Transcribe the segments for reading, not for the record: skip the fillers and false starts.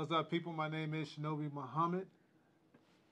What's up, people? My name is Shinobi Muhammad.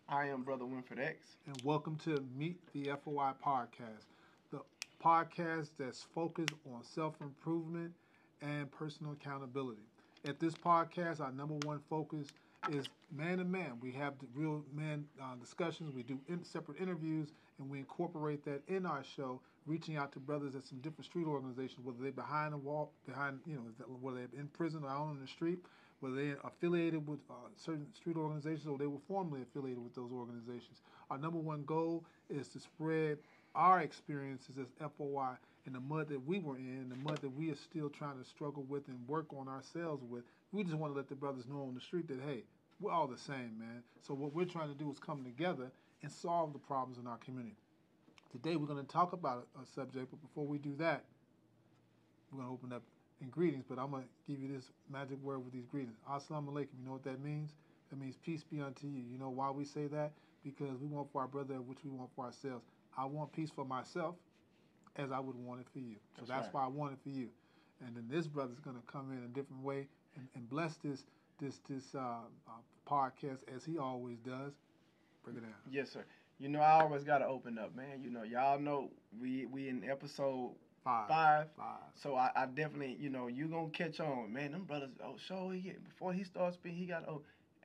I am Brother Winford X. And welcome to Meet the FOI podcast, the podcast that's focused on self-improvement and personal accountability. At this podcast, our number one focus is man to man. We have the real man discussions. We do separate interviews, and we incorporate that in our show, reaching out to brothers at some different street organizations, whether they're behind the wall, whether they're in prison or out on the street, whether they're affiliated with certain street organizations or they were formerly affiliated with those organizations. Our number one goal is to spread our experiences as FOI in the mud that we were in, the mud that we are still trying to struggle with and work on ourselves with. We just want to let the brothers know on the street that, hey, we're all the same, man. So what we're trying to do is come together and solve the problems in our community. Today we're going to talk about a subject, but before we do that, we're going to open up in greetings, but I'm going to give you this magic word with these greetings. Assalamu alaikum. You know what that means? That means peace be unto you. You know why we say that? Because we want for our brother which we want for ourselves. I want peace for myself as I would want it for you. So that's right. Why I want it for you. And then this brother's going to come in a different way and bless this podcast as he always does. Break it down. Yes, sir. You know, I always got to open up, man. You know, y'all know we in episode five. So I definitely, you know, you going to catch on. Man, them brothers, before he starts speaking, he got,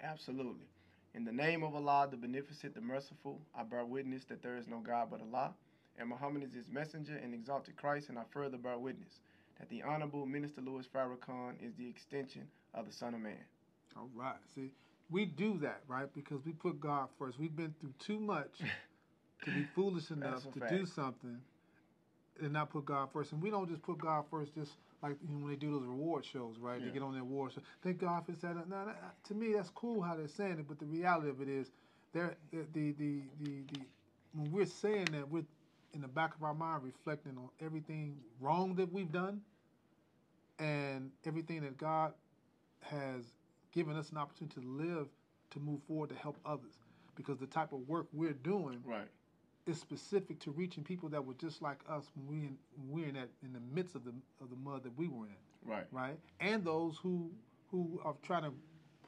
absolutely. In the name of Allah, the Beneficent, the Merciful, I bear witness that there is no God but Allah, and Muhammad is his messenger and exalted Christ, and I further bear witness that the Honorable Minister Louis Farrakhan is the extension of the Son of Man. All right. See, we do that, right? Because we put God first. We've been through too much to be foolish enough to do something and not put God first. And we don't just put God first just like when they do those reward shows, right? Yeah. They get on their award show. Thank God for that. Now, to me, that's cool how they're saying it, but the reality of it is, when we're saying that, we're in the back of our mind reflecting on everything wrong that we've done and everything that God has given us an opportunity to live, to move forward, to help others. Because the type of work we're doing is specific to reaching people that were just like us when we're in the midst of the mud that we were in. Right? And those who are trying to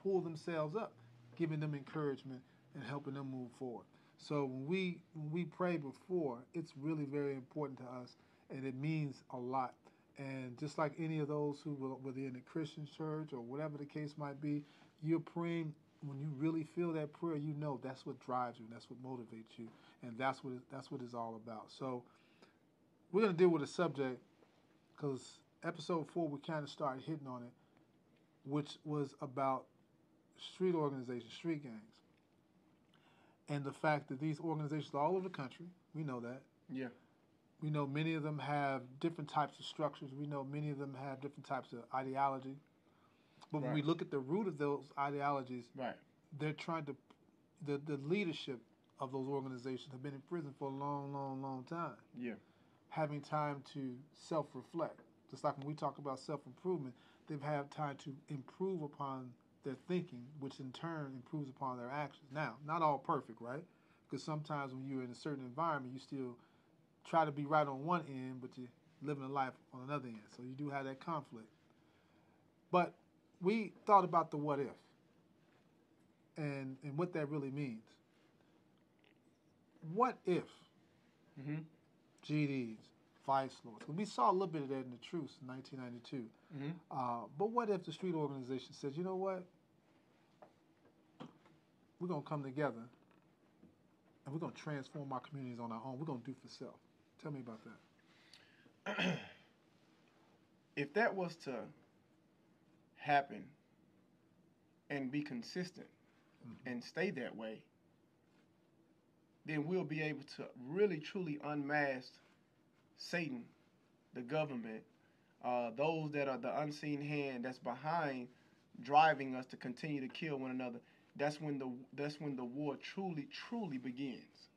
pull themselves up, giving them encouragement and helping them move forward. So when we pray before, it's really very important to us, and it means a lot. And just like any of those whether in a Christian church or whatever the case might be, you're praying. When you really feel that prayer, you know that's what drives you, that's what motivates you, and that's what it's all about. So we're going to deal with a subject because episode 4 we kind of started hitting on it, which was about street organizations, street gangs, and the fact that these organizations are all over the country. We know that. Yeah. We know many of them have different types of structures. We know many of them have different types of ideology. But when we look at the root of those ideologies, they're trying to, the leadership of those organizations have been in prison for a long, long, long time. Yeah. Having time to self-reflect. Just like when we talk about self-improvement, they've had time to improve upon their thinking, which in turn improves upon their actions. Now, not all perfect, right? Because sometimes when you're in a certain environment, you still try to be right on one end, but you're living a life on another end. So you do have that conflict. But we thought about the what if and what that really means. What if GDs, vice lords? We saw a little bit of that in the Truce in 1992. But what if the street organization says, you know what? We're going to come together and we're going to transform our communities on our own. We're going to do for self. Tell me about that. If that was to happen and be consistent and stay that way, then we'll be able to really truly unmask Satan, the government, those that are the unseen hand that's behind driving us to continue to kill one another. That's when the war truly begins.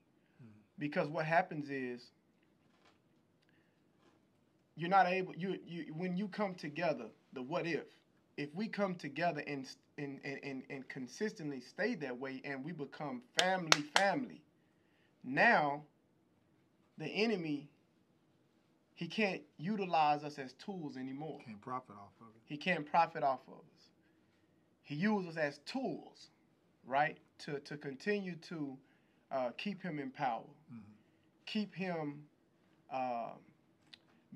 Because what happens is you're not able, when you come together, the what if we come together and consistently stay that way and we become family, now the enemy, he can't utilize us as tools anymore. Can't profit off of it. He can't profit off of us. he used us as tools, right, to continue to keep him in power, keep him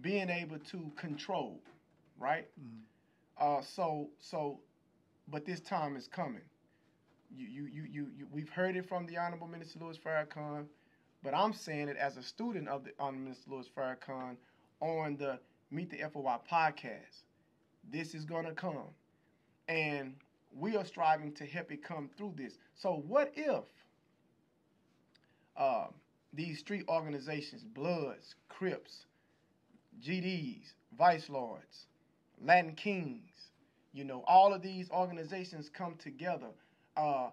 being able to control, right? But this time is coming. We've heard it from the Honorable Minister Louis Farrakhan, but I'm saying it as a student of the Honorable Minister Louis Farrakhan on the MeetTheFOI podcast. This is going to come, and we are striving to help it come through this. So what if these street organizations, Bloods, Crips, GDs, Vice Lords, Latin Kings, all of these organizations come together, our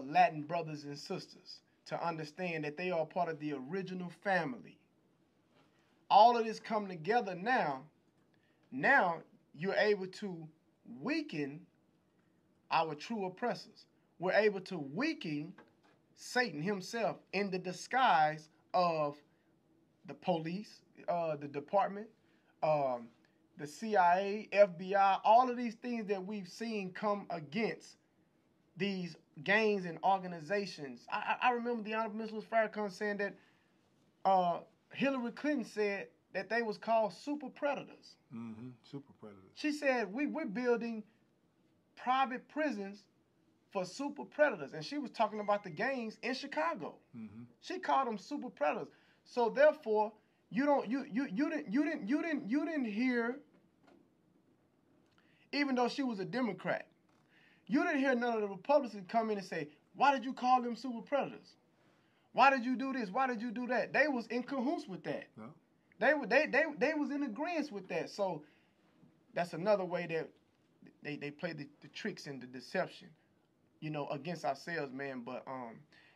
Latin brothers and sisters, to understand that they are part of the original family. All of this come together now. Now you're able to weaken our true oppressors. We're able to weaken Satan himself in the disguise of the police, the department, the CIA, FBI, all of these things that we've seen come against these gangs and organizations. I remember the Honorable Mr. Farrakhan saying that Hillary Clinton said that they was called super predators. Mm-hmm. Super predators. She said we're building private prisons for super predators, and she was talking about the gangs in Chicago. Mm-hmm. She called them super predators. So therefore, you didn't hear, even though she was a Democrat, you didn't hear none of the Republicans come in and say, "Why did you call them super predators? Why did you do this? Why did you do that?" They was in cahoots with that. No. They was in agreement with that. So that's another way that they play the tricks and the deception, against ourselves, man. But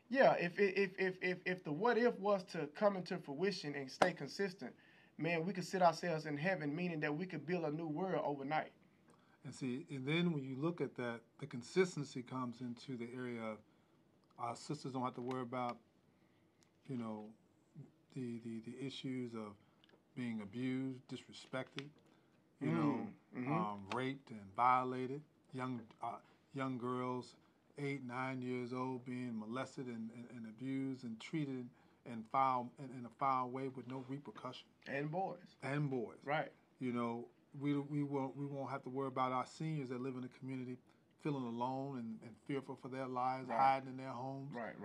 yeah, if the what if was to come into fruition and stay consistent, man, we could sit ourselves in heaven, meaning that we could build a new world overnight. And see, and then when you look at that, the consistency comes into the area of our sisters don't have to worry about, the issues of being abused, disrespected, raped and violated. Young girls, 8, 9 years old, being molested and abused and treated in a foul way with no repercussion. And boys. Right. We won't have to worry about our seniors that live in the community feeling alone and fearful for their lives, right, hiding in their homes. Right.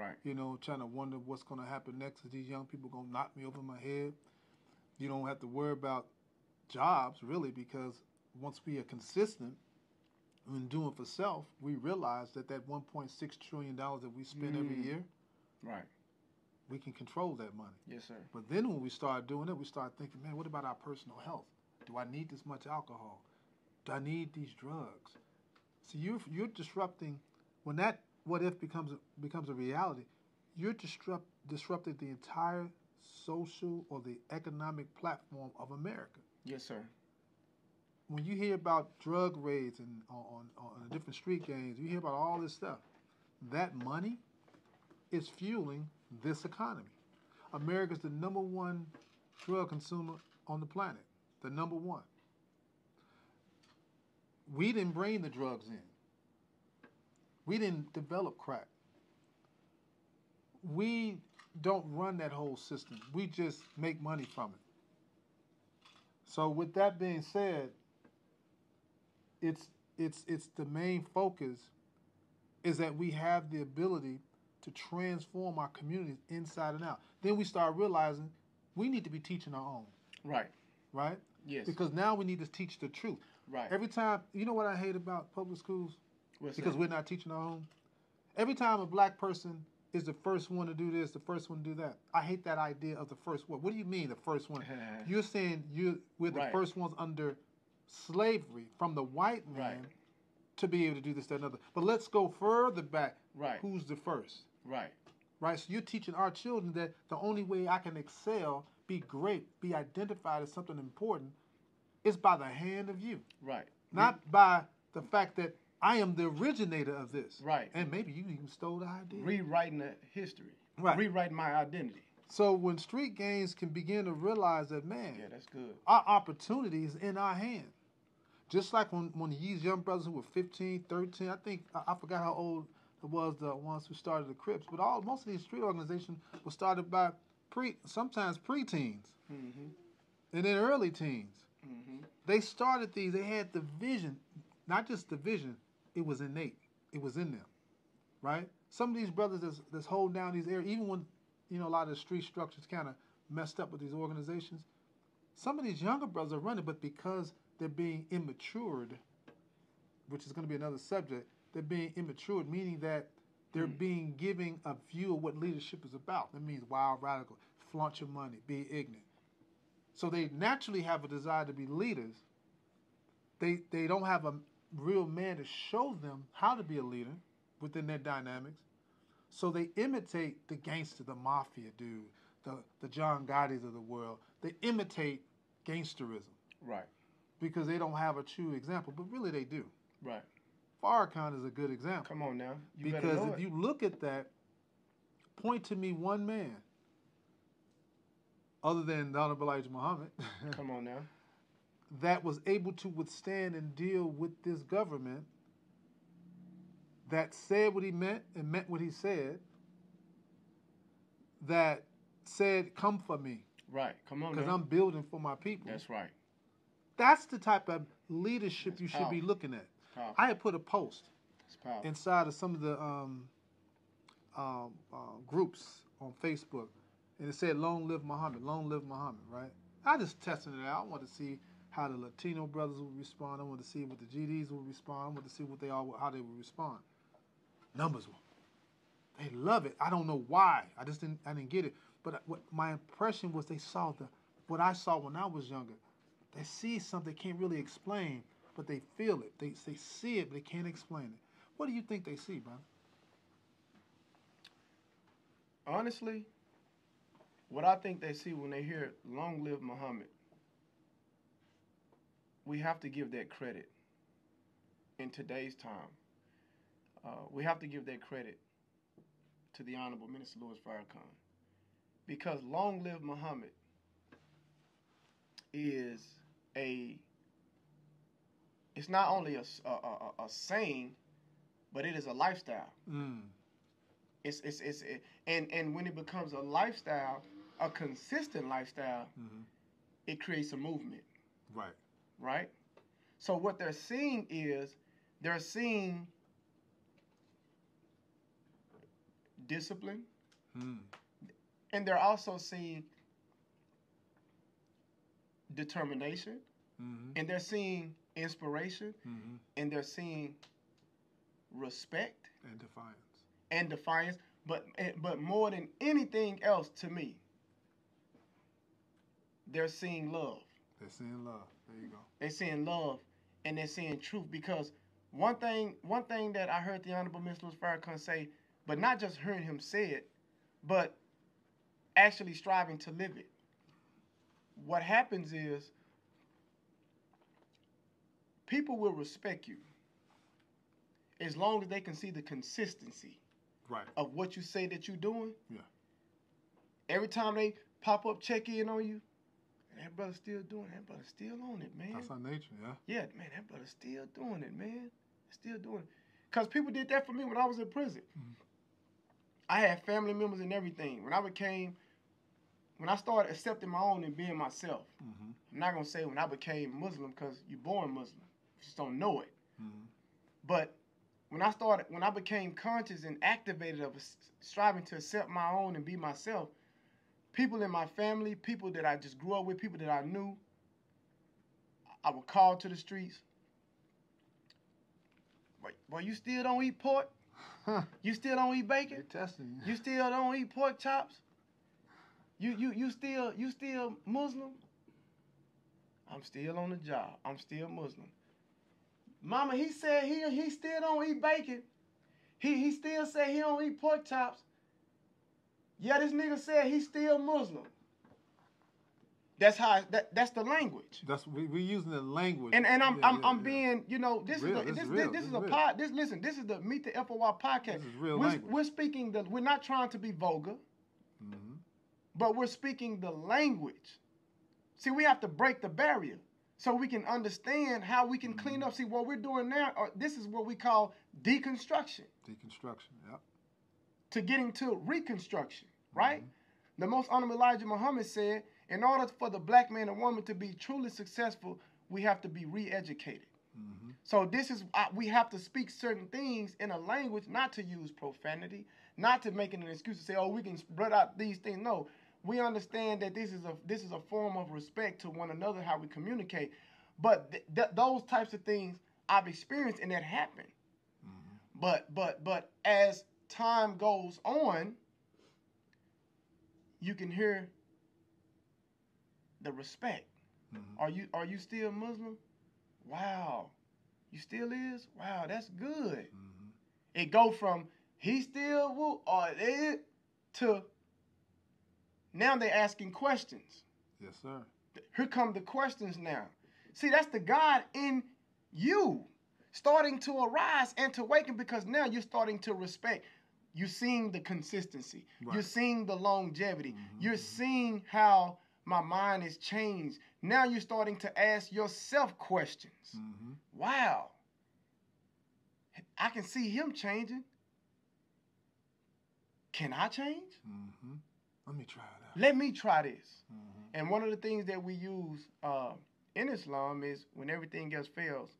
Trying to wonder what's going to happen next. Is these young people going to knock me over my head? You don't have to worry about jobs, really, because once we are consistent in doing for self, we realize that $1.6 trillion that we spend every year, right, we can control that money. Yes, sir. But then when we start doing it, we start thinking, man, what about our personal health? Do I need this much alcohol? Do I need these drugs? See, you're disrupting, when that what if becomes a reality, you're disrupting the entire social or the economic platform of America. Yes, sir. When you hear about drug raids and on the different street gangs, you hear about all this stuff. That money is fueling this economy. America's the #1 drug consumer on the planet. The #1. We didn't bring the drugs in. We didn't develop crack. We don't run that whole system. We just make money from it. So with that being said, it's the main focus is that we have the ability to transform our communities inside and out. Then we start realizing we need to be teaching our own. Right. Right? Yes. Because now we need to teach the truth. Right. Every time, you know what I hate about public schools? What's because that? We're not teaching our own. Every time a black person is the first one to do this, the first one to do that. I hate that idea of the first one. What do you mean the first one? You're saying we're the right. first ones under slavery from the white man right. to be able to do this, that, and other. But let's go further back. Right. Who's the first? Right. Right. So you're teaching our children that the only way I can excel, be great, be identified as something important is by the hand of you. Right. Not by the fact that I am the originator of this. Right. And maybe you even stole the idea. Rewriting the history. Right. Rewriting my identity. So when street gangs can begin to realize that, man, yeah, that's good. Our opportunity is in our hand. Just like when these young brothers who were 15, 13, I forgot how old it was, the ones who started the Crips, but most of these street organizations were started by sometimes preteens, and then early teens. They started these. They had the vision, not just the vision. It was innate. It was in them, right? Some of these brothers that's holding down these areas, even when a lot of the street structures kind of messed up with these organizations. Some of these younger brothers are running, but because they're being immatured, which is going to be another subject, they're being immatured, meaning that they're being given a view of what leadership is about. That means wild, radical, flaunt your money, be ignorant. So they naturally have a desire to be leaders. They don't have a real man to show them how to be a leader within their dynamics. So they imitate the gangster, the mafia dude, the John Gottis of the world. They imitate gangsterism. Right. Because they don't have a true example, but really they do. Right. Farrakhan is a good example. Come on now. Because if you look at that, point to me one man, other than the Honorable Elijah Muhammad. Come on now. That was able to withstand and deal with this government that said what he meant and meant what he said, that said, come for me. Right. Come on now. Because I'm building for my people. That's right. That's the type of leadership you should be looking at. I had put a post inside of some of the groups on Facebook, and it said, long live Muhammad, right? I just tested it out. I wanted to see how the Latino brothers would respond. I wanted to see what the GDs would respond. I wanted to see how they would respond. Numbers were, they love it. I don't know why. I didn't get it. But my impression was they saw what I saw when I was younger. They see something they can't really explain, but they feel it. They see it, but they can't explain it. What do you think they see, brother? Honestly, what I think they see when they hear long live Muhammad, we have to give that credit in today's time. We have to give that credit to the Honorable Minister Louis Farrakhan. Because long live Muhammad is it's not only a saying, but it is a lifestyle. And when it becomes a lifestyle, a consistent lifestyle, it creates a movement. Right. Right? So what they're seeing is they're seeing discipline, and they're also seeing determination, and they're seeing inspiration, and they're seeing respect and defiance. But more than anything else, to me, they're seeing love. They're seeing love. There you go. They're seeing love, and they're seeing truth. Because one thing that I heard the Honorable Mr. Louis Farrakhan say, but not just hearing him say it, but actually striving to live it. What happens is people will respect you as long as they can see the consistency of what you say that you're doing. Yeah. Every time they pop up, check in on you, and that brother's still doing it. That brother's still on it, man. That's our nature, yeah. Yeah, man, that brother's still doing it, man. Still doing it. Because people did that for me when I was in prison. I had family members and everything. When I started accepting my own and being myself, I'm not going to say when I became Muslim, because you're born Muslim. You just don't know it. But when I became conscious and activated of striving to accept my own and be myself, people in my family, people that I just grew up with, people that I knew, I would call to the streets. Boy, you still don't eat pork? You still don't eat bacon? They're testing you. You still don't eat pork chops? You still Muslim? I'm still on the job. I'm still Muslim. Mama, he said he still don't eat bacon. He still said he don't eat pork chops. Yeah, this nigga said he's still Muslim. That's the language. We're using the language. And I'm being, this is the Meet the FOI podcast. This is real language. We're speaking we're not trying to be vulgar, but we're speaking the language. See, we have to break the barrier. so we can understand how we can clean up. See, what we're doing now, this is what we call deconstruction. Deconstruction, yep. To getting to reconstruction, right? The most honorable Elijah Muhammad said, in order for the black man and woman to be truly successful, we have to be re-educated. So this is, we have to speak certain things in a language, not to use profanity, not to make it an excuse to say, oh, we can spread out these things. No, we understand that this is a form of respect to one another, how we communicate. But those types of things I've experienced, and that happen. But as time goes on, you can hear the respect. Are you still Muslim? Wow. You still is? Wow, that's good. It go from he still woo or it to now they're asking questions. Yes, sir. Here come the questions now. See, that's the God in you starting to arise and to awaken, because now you're starting to respect. You're seeing the consistency. Right. You're seeing the longevity. You're seeing how my mind is changed. Now you're starting to ask yourself questions. Wow. I can see him changing. Can I change? Let me try it out. Let me try this. And one of the things that we use in Islam is when everything else fails,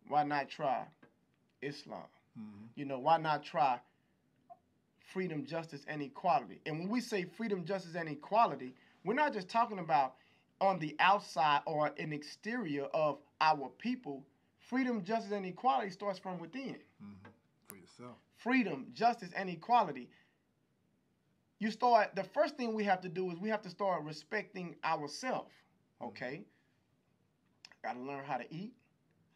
why not try Islam? You know, why not try freedom, justice, and equality? And when we say freedom, justice, and equality, we're not just talking about on the outside or an exterior of our people. Freedom, justice, and equality starts from within. For yourself. Freedom, justice, and equality. The first thing we have to do is we have to start respecting ourselves, okay? I got to learn how to eat.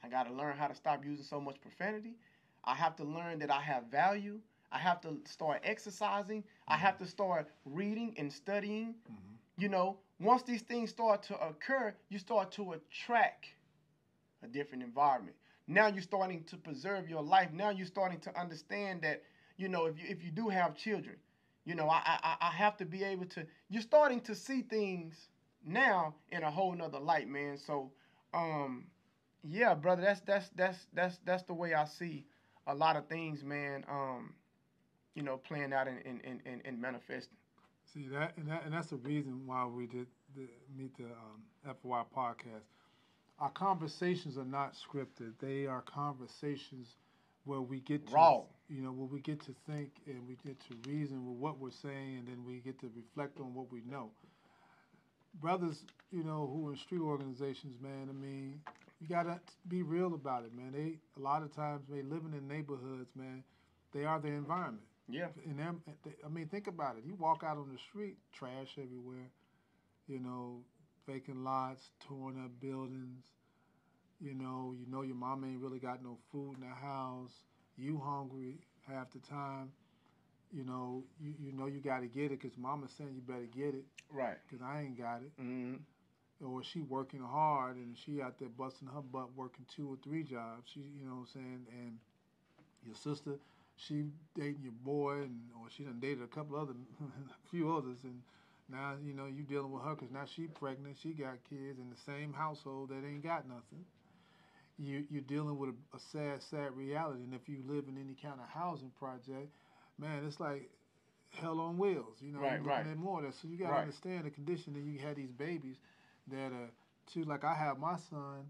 I got to learn how to stop using so much profanity. I have to learn that I have value. I have to start exercising. I have to start reading and studying. You know, once these things start to occur, you start to attract a different environment. Now you're starting to preserve your life. Now you're starting to understand that, you know, if you do have children, you know, I have to be able to. You're starting to see things now in a whole nother light, man. So, yeah, brother, that's the way I see a lot of things, man. You know, playing out and manifesting. See and that's the reason why we did Meet the FOI podcast. Our conversations are not scripted. They are conversations where we get to raw. You know, where we get to think and we get to reason with what we're saying, and then we get to reflect on what we know. Brothers, you know, who are in street organizations, man, I mean, you gotta be real about it, man. They a lot of times they living in neighborhoods, man. They are the environment. Yeah. And them, I mean, think about it. You walk out on the street, trash everywhere. You know, vacant lots, torn up buildings. You know your mama ain't really got no food in the house. You hungry half the time. You know you got to get it because mama's saying you better get it. Right. Because I ain't got it. Or she working hard and she out there busting her butt working 2 or 3 jobs. She, you know what I'm saying? And your sister, she dating your boy, or she done dated a couple other, a few others, and now, you know, you dealing with her because now she pregnant, she got kids in the same household that ain't got nothing. You're dealing with a sad reality. And if you live in any kind of housing project, man, it's like hell on wheels. You know, right, you're looking at more of that. So you got to understand the condition that you had these babies that are too, like I have my son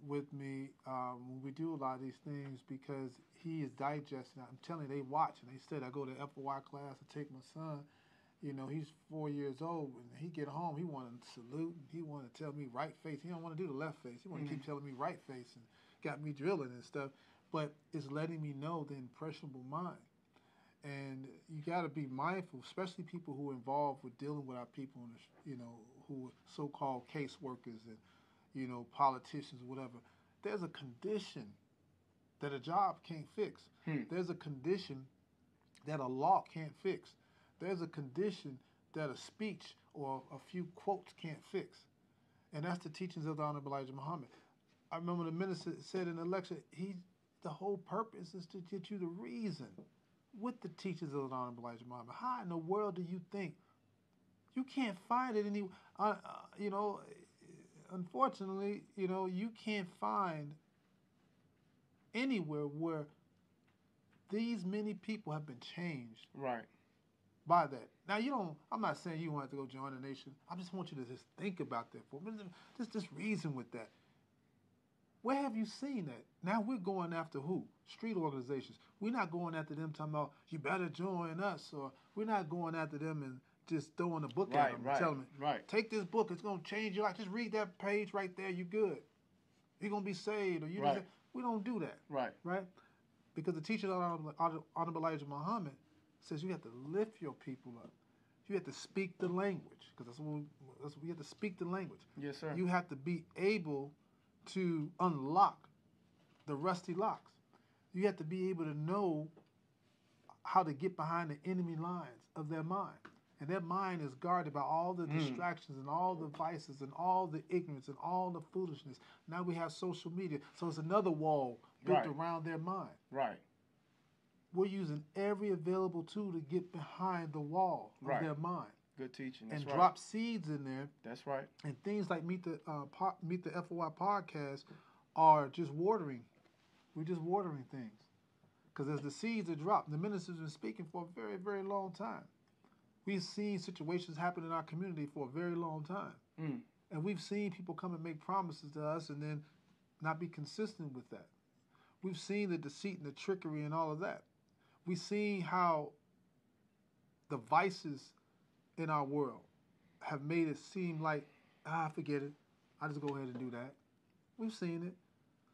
with me when we do a lot of these things because he is digesting. I'm telling you, they watch. And they said I go to FOI class to take my son. You know, he's 4 years old. When he get home, he want to salute. He want to tell me right face. He don't want to do the left face. He want to keep telling me right face and got me drilling and stuff. But it's letting me know the impressionable mind. And you got to be mindful, especially people who are involved with dealing with our people, you know, who are so-called caseworkers and, you know, politicians, whatever. There's a condition that a job can't fix. There's a condition that a law can't fix. There's a condition that a speech or a few quotes can't fix. And that's the teachings of the Honorable Elijah Muhammad. I remember the minister said in the lecture, the whole purpose is to get you to reason with the teachings of the Honorable Elijah Muhammad. How in the world do you think? You can't find it any, you know, unfortunately, you can't find anywhere where these many people have been changed. Right. By that. Now I'm not saying you want to go join a nation. I just want you to just think about that for a minute. Just reason with that. Where have you seen that? Now we're going after who? Street organizations. We're not going after them talking about you better join us, or we're not going after them and just throwing a book at them and telling them, take this book, it's gonna change your life. Just read that page right there, you good. You're gonna be saved, or you just, we don't do that. Right? Because the teaching of Honorable Elijah Muhammad says you have to lift your people up. You have to speak the language, because that's what we have to speak the language. Yes, sir. You have to be able to unlock the rusty locks. You have to be able to know how to get behind the enemy lines of their mind. And their mind is guarded by all the distractions and all the vices and all the ignorance and all the foolishness. Now we have social media, so it's another wall built around their mind. Right. We're using every available tool to get behind the wall of their mind. Good teaching. That's and drop seeds in there. That's right. And things like Meet the FOI podcast are just watering. We're just watering things. Because as the seeds are dropped, the minister's been speaking for a very, very long time. We've seen situations happen in our community for a very long time. And we've seen people come and make promises to us and then not be consistent with that. We've seen the deceit and the trickery and all of that. We've seen how the vices in our world have made it seem like, forget it. I just go ahead and do that. We've seen it.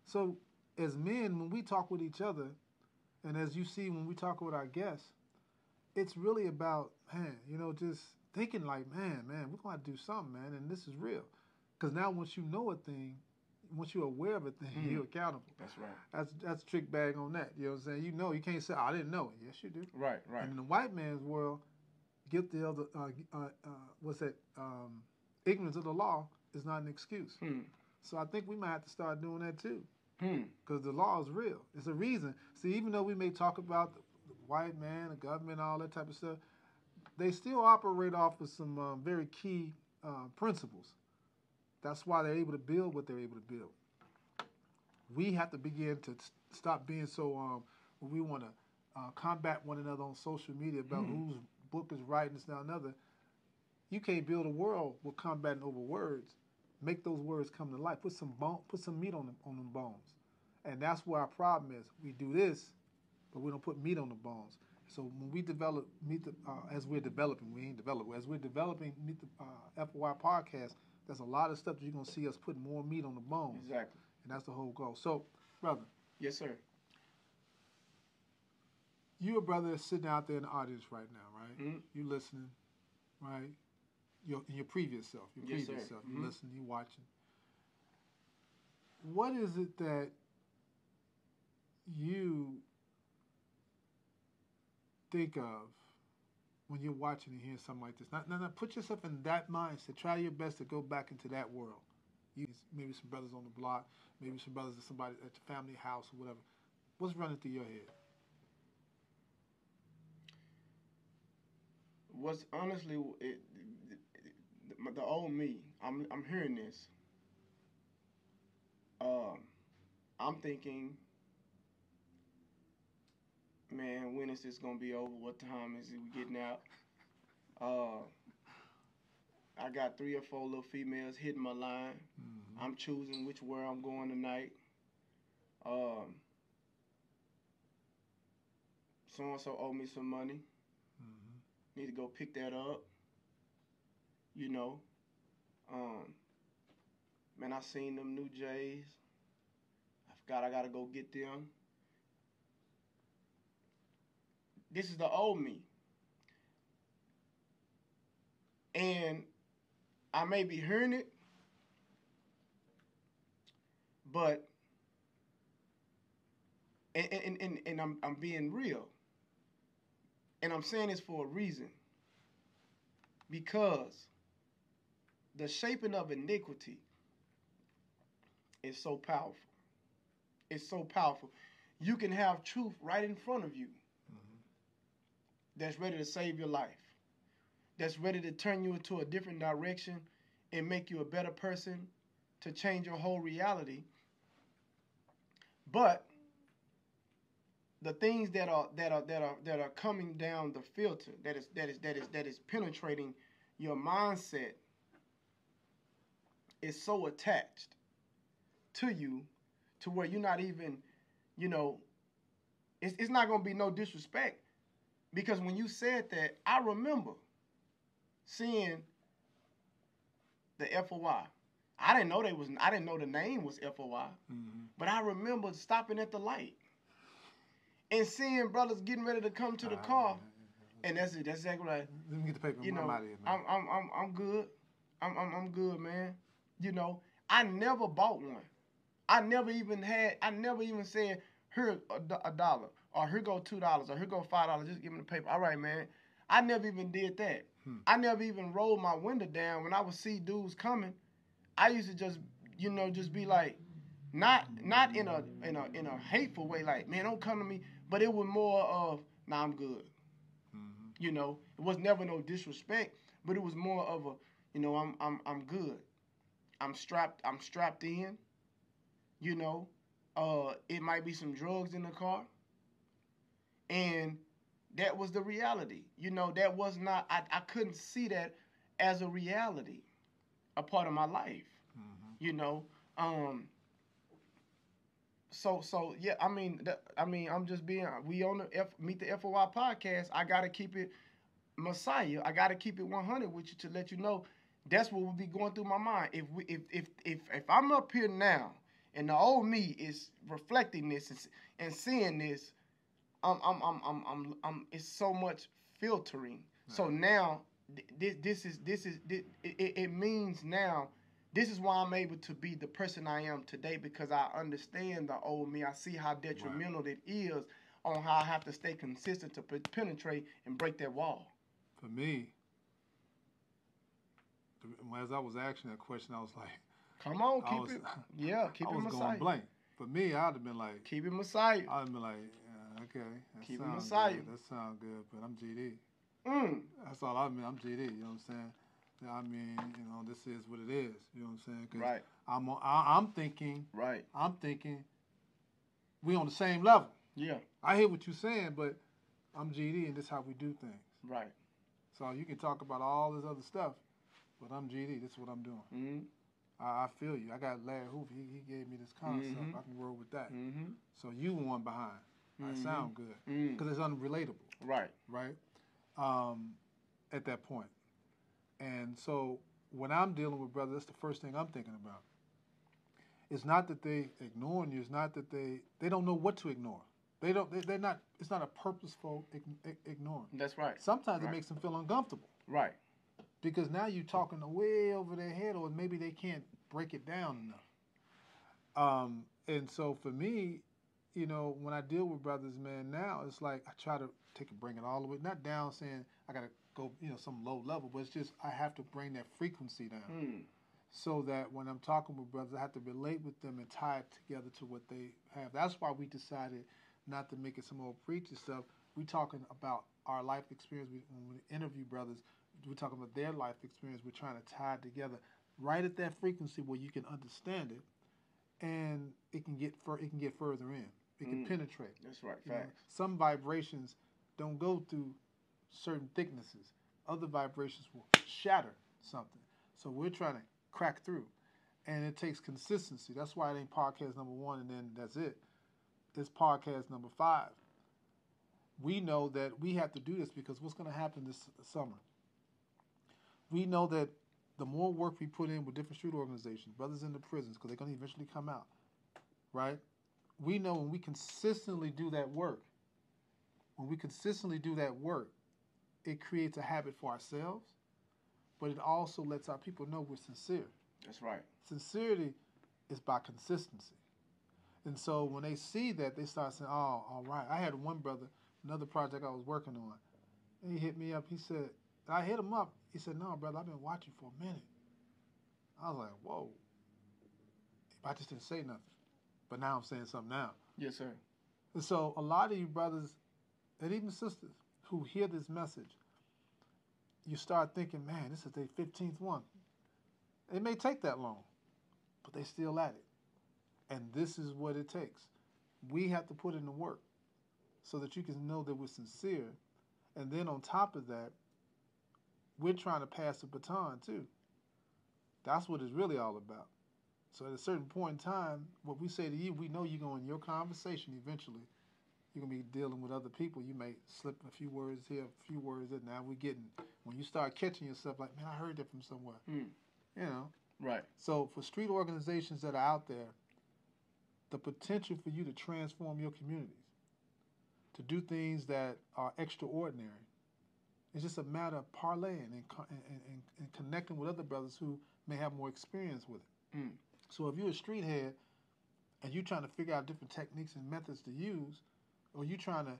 So as men, when we talk with each other, and as you see when we talk with our guests, it's really about, just thinking like, man, we're going to do something, man, and this is real. Because now once you know a thing, once you're aware of a thing, you're accountable. That's right. That's trick bag on that. You know what I'm saying? You can't say, I didn't know it. Yes, you do. Right. And in the white man's world, guilty of the, ignorance of the law is not an excuse. So I think we might have to start doing that too. Because the law is real. It's a reason. See, even though we may talk about the white man, the government, all that type of stuff, they still operate off of some very key principles. That's why they're able to build what they're able to build. We have to begin to stop being so, we want to combat one another on social media about whose book is right and this, that, and another. You can't build a world with combating over words. Make those words come to life. Put some meat on them bones. And that's where our problem is. We do this, but we don't put meat on the bones. So when we develop as we're developing, we ain't developing. As we're developing Meet the FOI podcast, there's a lot of stuff that you're gonna see us put more meat on the bones. Exactly. And that's the whole goal. So, brother. Yes, sir. You a brother that's sitting out there in the audience right now, right? You listening, right? Your previous self. You're listening, you watching. What is it that you think of when you're watching and hearing something like this? Now, put yourself in that mindset. Try your best to go back into that world. Maybe some brothers on the block, maybe some brothers at somebody at your family house or whatever. What's running through your head? What's honestly the old me. I'm hearing this. I'm thinking, man, when is this gonna be over? What time is it we getting out? I got 3 or 4 little females hitting my line. I'm choosing which where I'm going tonight. So and so owe me some money. Need to go pick that up. Man, I seen them new J's. I forgot I gotta go get them. This is the old me. And I may be hearing it, but and I'm being real. And I'm saying this for a reason. Because the shaping of iniquity is so powerful. It's so powerful. You can have truth right in front of you that's ready to save your life, that's ready to turn you into a different direction and make you a better person to change your whole reality. But the things that are coming down the filter, that is penetrating your mindset, is so attached to you, to where you're not even, you know, it's not gonna be no disrespect, because when you said that, I remember seeing the FOI. I didn't know the name was FOI, but I remember stopping at the light and seeing brothers getting ready to come to the car, and that's it. That's exactly right. Let me get the paper. You know, I'm out of here, man. I'm good. I'm good, man. You know, I never bought one. I never even said, here a dollar, or here go $2, or here go $5. Just give me the paper. All right, man. I never even did that. I never even rolled my window down when I would see dudes coming. I used to just be like, not in a hateful way, like, man, don't come to me. But it was more of, nah, I'm good. You know, it was never no disrespect, but it was more of a, you know, I'm good. I'm strapped in. You know, it might be some drugs in the car, and that was the reality. You know, that was not. I couldn't see that as a reality, a part of my life. You know, So yeah, I mean, I'm just being. We on the Meet the FOI podcast. I gotta keep it Messiah. I gotta keep it 100 with you to let you know that's what will be going through my mind. If I'm up here now and the old me is reflecting this and seeing this, it's so much filtering. Right. So now it means now. This is why I'm able to be the person I am today, because I understand the old me. I see how detrimental it is on how I have to stay consistent to penetrate and break that wall. For me, as I was asking that question, I was like, come on, keep it Messiah. I was going blank. For me, I'd have been like, keep it Messiah. I'd have been like, okay, keep it Messiah. Good. That sounds good, but I'm GD. That's all I mean. I'm GD. You know what I'm saying? I mean, you know, this is what it is. You know what I'm saying? 'Cause right. I'm thinking. Right. I'm thinking. We on the same level. Yeah. I hear what you're saying, but I'm GD, and this is how we do things. Right. So you can talk about all this other stuff, but I'm GD. This is what I'm doing. I feel you. I got Larry Hoover. He gave me this concept. I can roll with that. So you one behind. I sound good because it's unrelatable. Right. Right. At that point. And so when I'm dealing with brothers, that's the first thing I'm thinking about. It's not that they ignoring you. It's not that they don't know what to ignore. They're not. It's not a purposeful ignoring. That's right. Sometimes it makes them feel uncomfortable. Right. Because now you're talking way over their head, or maybe they can't break it down enough. And so for me, you know, when I deal with brothers, man, now it's like I try to bring it all the way, not down saying I got to go, you know, some low level, but it's just I have to bring that frequency down so that when I'm talking with brothers, I have to relate with them and tie it together to what they have. That's why we decided not to make it some old preacher stuff. We're talking about our life experience. When we interview brothers, we're talking about their life experience. We're trying to tie it together right at that frequency where you can understand it, and it can get further in. It can penetrate. That's right. Facts. You know, some vibrations don't go through certain thicknesses. Other vibrations will shatter something. So we're trying to crack through. And it takes consistency. That's why it ain't podcast number 1 and then that's it. It's podcast number 5. We know that we have to do this because what's going to happen this summer? We know that the more work we put in with different street organizations, brothers in the prisons, because they're going to eventually come out, right? We know when we consistently do that work, it creates a habit for ourselves, but it also lets our people know we're sincere. That's right. Sincerity is by consistency. And so when they see that, they start saying, oh, all right. I had one brother, another project I was working on, and he hit me up. He said, I hit him up. He said, no, brother, I've been watching for a minute. I was like, whoa. I just didn't say nothing. But now I'm saying something now. Yes, sir. And so a lot of you brothers and even sisters who hear this message, you start thinking, man, this is their 15th one. It may take that long. but they still at it. And this is what it takes. We have to put in the work so that you can know that we're sincere. And then on top of that, we're trying to pass the baton too. That's what it's really all about. So at a certain point in time, what we say to you, we know you're going in your conversation eventually. You're going to be dealing with other people. You may slip a few words here, a few words there. Now we're getting, when you start catching yourself like, man, I heard that from somewhere. You know? Right. So for street organizations that are out there, the potential for you to transform your communities, to do things that are extraordinary, it's just a matter of parlaying and connecting with other brothers who may have more experience with it. So if you're a street head and you're trying to figure out different techniques and methods to use, or you're trying to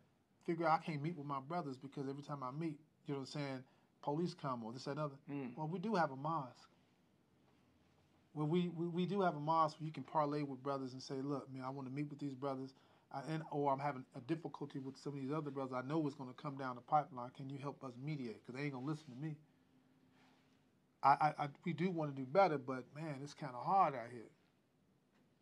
figure out, I can't meet with my brothers because every time I meet, you know what I'm saying, police come or this, that, and other. Well, we do have a mosque. Well, we do have a mosque where you can parlay with brothers and say, look, man, I want to meet with these brothers, or I'm having a difficulty with some of these other brothers. I know it's going to come down the pipeline. Can you help us mediate? Because they ain't going to listen to me. We do want to do better, but, man, it's kind of hard out here.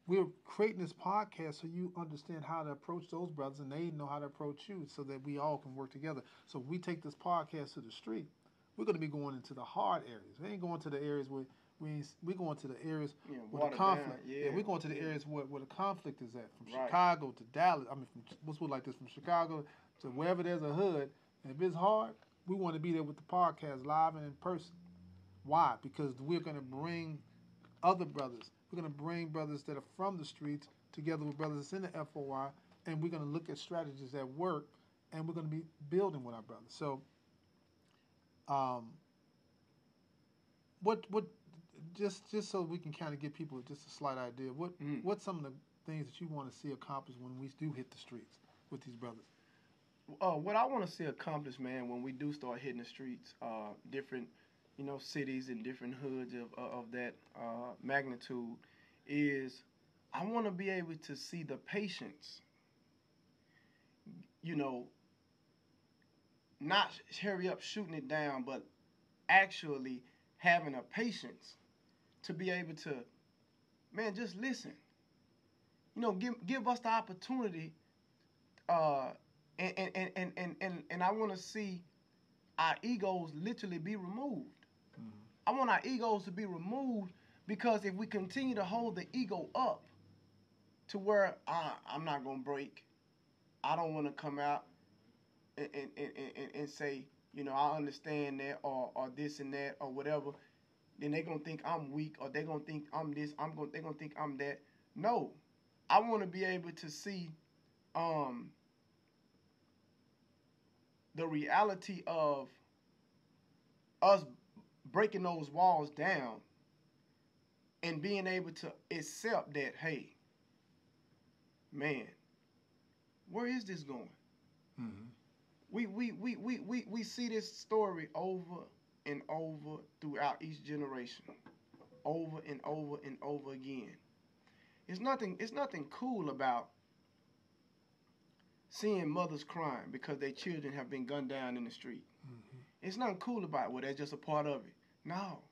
We're creating this podcast so you understand how to approach those brothers and they know how to approach you so that we all can work together. So if we take this podcast to the street, we're going to be going into the hard areas. We ain't going to the areas where we're going to the areas where the conflict. We're going to the areas where the conflict is at. From Chicago to Dallas. I mean, let's put it like this: from Chicago to wherever there's a hood. And if it's hard, we want to be there with the podcast live and in person. Why? Because we're going to bring other brothers. We're going to bring brothers that are from the streets together with brothers that's in the FOI, and we're going to look at strategies that work, and we're going to be building with our brothers. So, just so we can kind of give people just a slight idea, what's some of the things that you want to see accomplished when we do hit the streets with these brothers? What I want to see accomplished, man, when we do start hitting the streets, different cities and different hoods of that magnitude, is I want to be able to see the patience, not hurry up shooting it down, but actually having a patience to be able to, man, just listen. Give us the opportunity, and I want to see our egos literally be removed. I want our egos to be removed, because if we continue to hold the ego up to where I'm not going to break, I don't want to come out and say, I understand that or this and that or whatever, then they're going to think I'm weak, or they're going to think I'm this, they're going to think I'm that. No, I want to be able to see the reality of us breaking those walls down and being able to accept that, hey, man, where is this going? We see this story over and over throughout each generation, over and over and over again. It's nothing cool about seeing mothers crying because their children have been gunned down in the street. It's nothing cool about it. Well, that's just a part of it. No.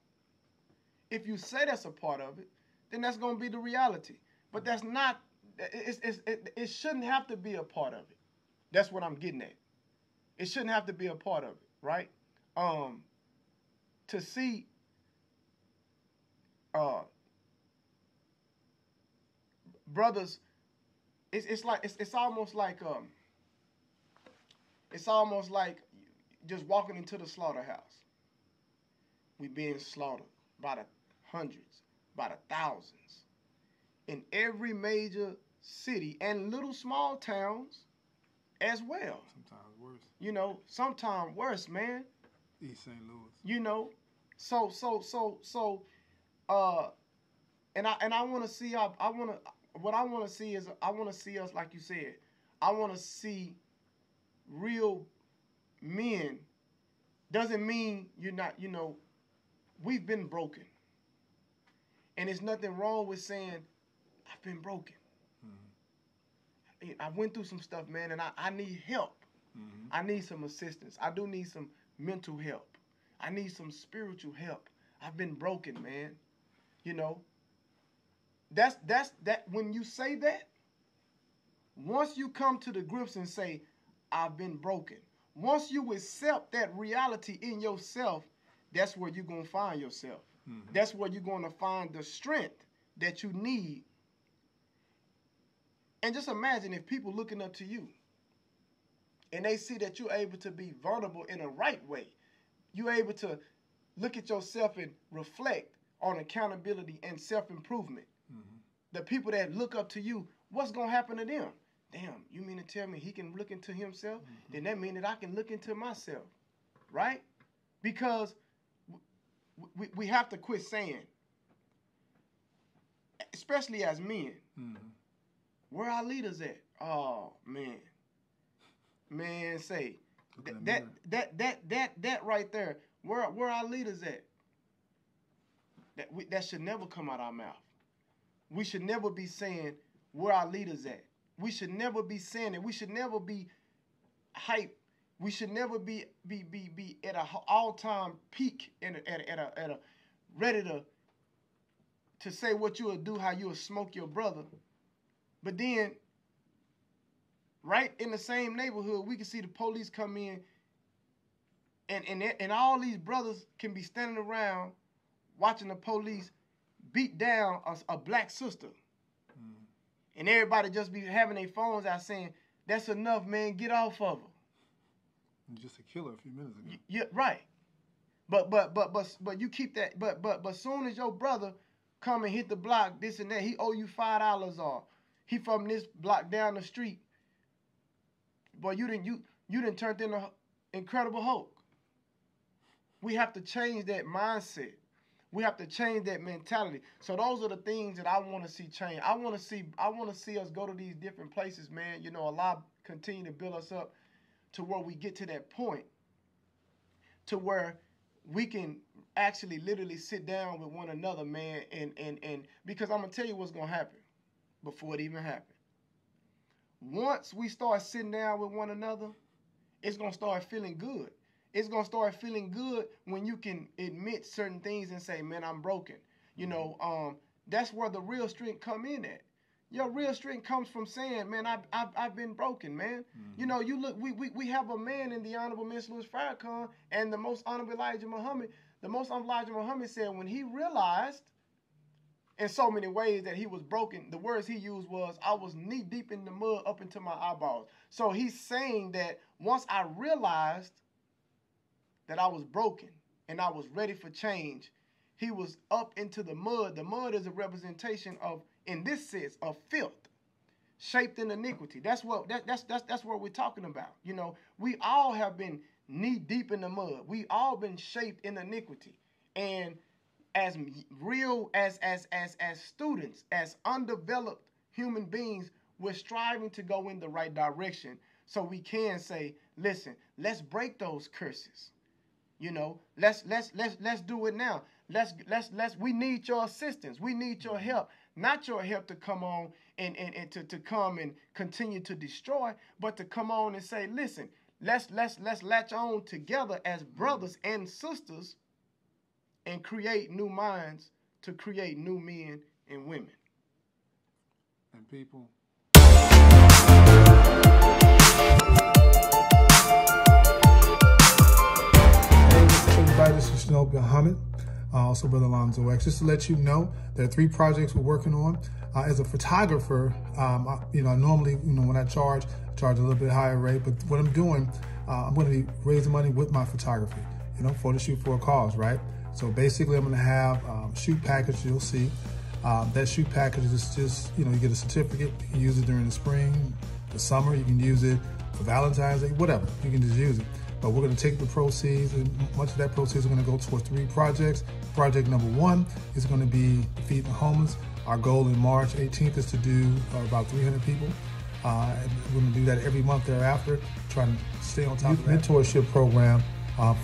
If you say that's a part of it, then that's going to be the reality. But that's not. It shouldn't have to be a part of it. That's what I'm getting at. It shouldn't have to be a part of it, right? To see brothers, it's almost like just walking into the slaughterhouse. We being slaughtered by the hundreds, by the thousands, in every major city and little small towns as well. Sometimes worse. Sometimes worse, man. East St. Louis. And I want to see I want to see us, like you said, I want to see real men. Doesn't mean you're not, we've been broken. And there's nothing wrong with saying, I've been broken. I went through some stuff, man, and I need help. I need some assistance. I do need some mental help. I need some spiritual help. I've been broken, man. that when you say that, once you come to the grips and say, I've been broken, once you accept that reality in yourself, that's where you're going to find yourself. Mm-hmm. That's where you're going to find the strength that you need. And just imagine if people looking up to you and they see that you're able to be vulnerable in a right way. You're able to look at yourself and reflect on accountability and self-improvement. Mm-hmm. The people that look up to you, what's going to happen to them? Damn, you mean to tell me he can look into himself? Mm-hmm. Then that means that I can look into myself, right? Because we have to quit saying, especially as men, mm-hmm. where our leaders at? Oh, man. Man, say, that right there, where our leaders at? That should never come out our mouth. We should never be saying where our leaders at. We should never be saying it. We should never be hype. We should never be at an all-time peak at a ready to say what you will do, how you will smoke your brother. But then, right in the same neighborhood, we can see the police come in, and all these brothers can be standing around watching the police beat down a black sister. Mm. And everybody just be having their phones out saying, that's enough, man, get off of her. Just a killer a few minutes ago. Yeah, right. But you keep that, but soon as your brother come and hit the block, this and that, he owe you $5 off. He from this block down the street. Boy, you didn't turn into Incredible Hulk. We have to change that mindset. We have to change that mentality. So those are the things that I want to see change. I want to see us go to these different places, man. You know, Allah continue to build us up to where we get to that point, to where we can actually literally sit down with one another, man, and because I'm gonna tell you what's gonna happen before it even happens. Once we start sitting down with one another, it's gonna start feeling good. It's going to start feeling good when you can admit certain things and say, man, I'm broken. You know, that's where the real strength come in at. Your real strength comes from saying, man, I've been broken, man. Mm-hmm. You know, you look, we have a man in the Honorable Mr. Louis Farrakhan and the Most Honorable Elijah Muhammad. The Most Honorable Elijah Muhammad said when he realized in so many ways that he was broken, the words he used was, I was knee deep in the mud up into my eyeballs. So he's saying that once I realized that I was broken and I was ready for change, he was up into the mud. The mud is a representation of, in this sense, of filth, shaped in iniquity. That's what we're talking about. You know, we all have been knee deep in the mud. We all been shaped in iniquity. And as real as students, as undeveloped human beings, we're striving to go in the right direction so we can say, listen, let's break those curses. You know, let's do it now. We need your assistance. We need your help. Not your help to come on and to come and continue to destroy, but to come on and say, listen, let's latch on together as brothers and sisters and create new minds to create new men and women. And people. Everybody, this is Shinobi Muhammad, also Brother Alonzo X. Just to let you know, there are 3 projects we're working on. As a photographer, normally, when I charge a little bit higher rate, but what I'm doing, I'm going to be raising money with my photography, for the shoot for a cause, right? So basically, I'm going to have shoot package. You'll see that shoot package is just, you get a certificate. You can use it during the spring, the summer. You can use it for Valentine's Day, whatever. You can just use it. But we're going to take the proceeds, and much of that proceeds are going to go towards 3 projects. Project number 1 is going to be feeding the homeless. Our goal in March 18th is to do about 300 people. And we're going to do that every month thereafter, trying to stay on top of that. Mentorship program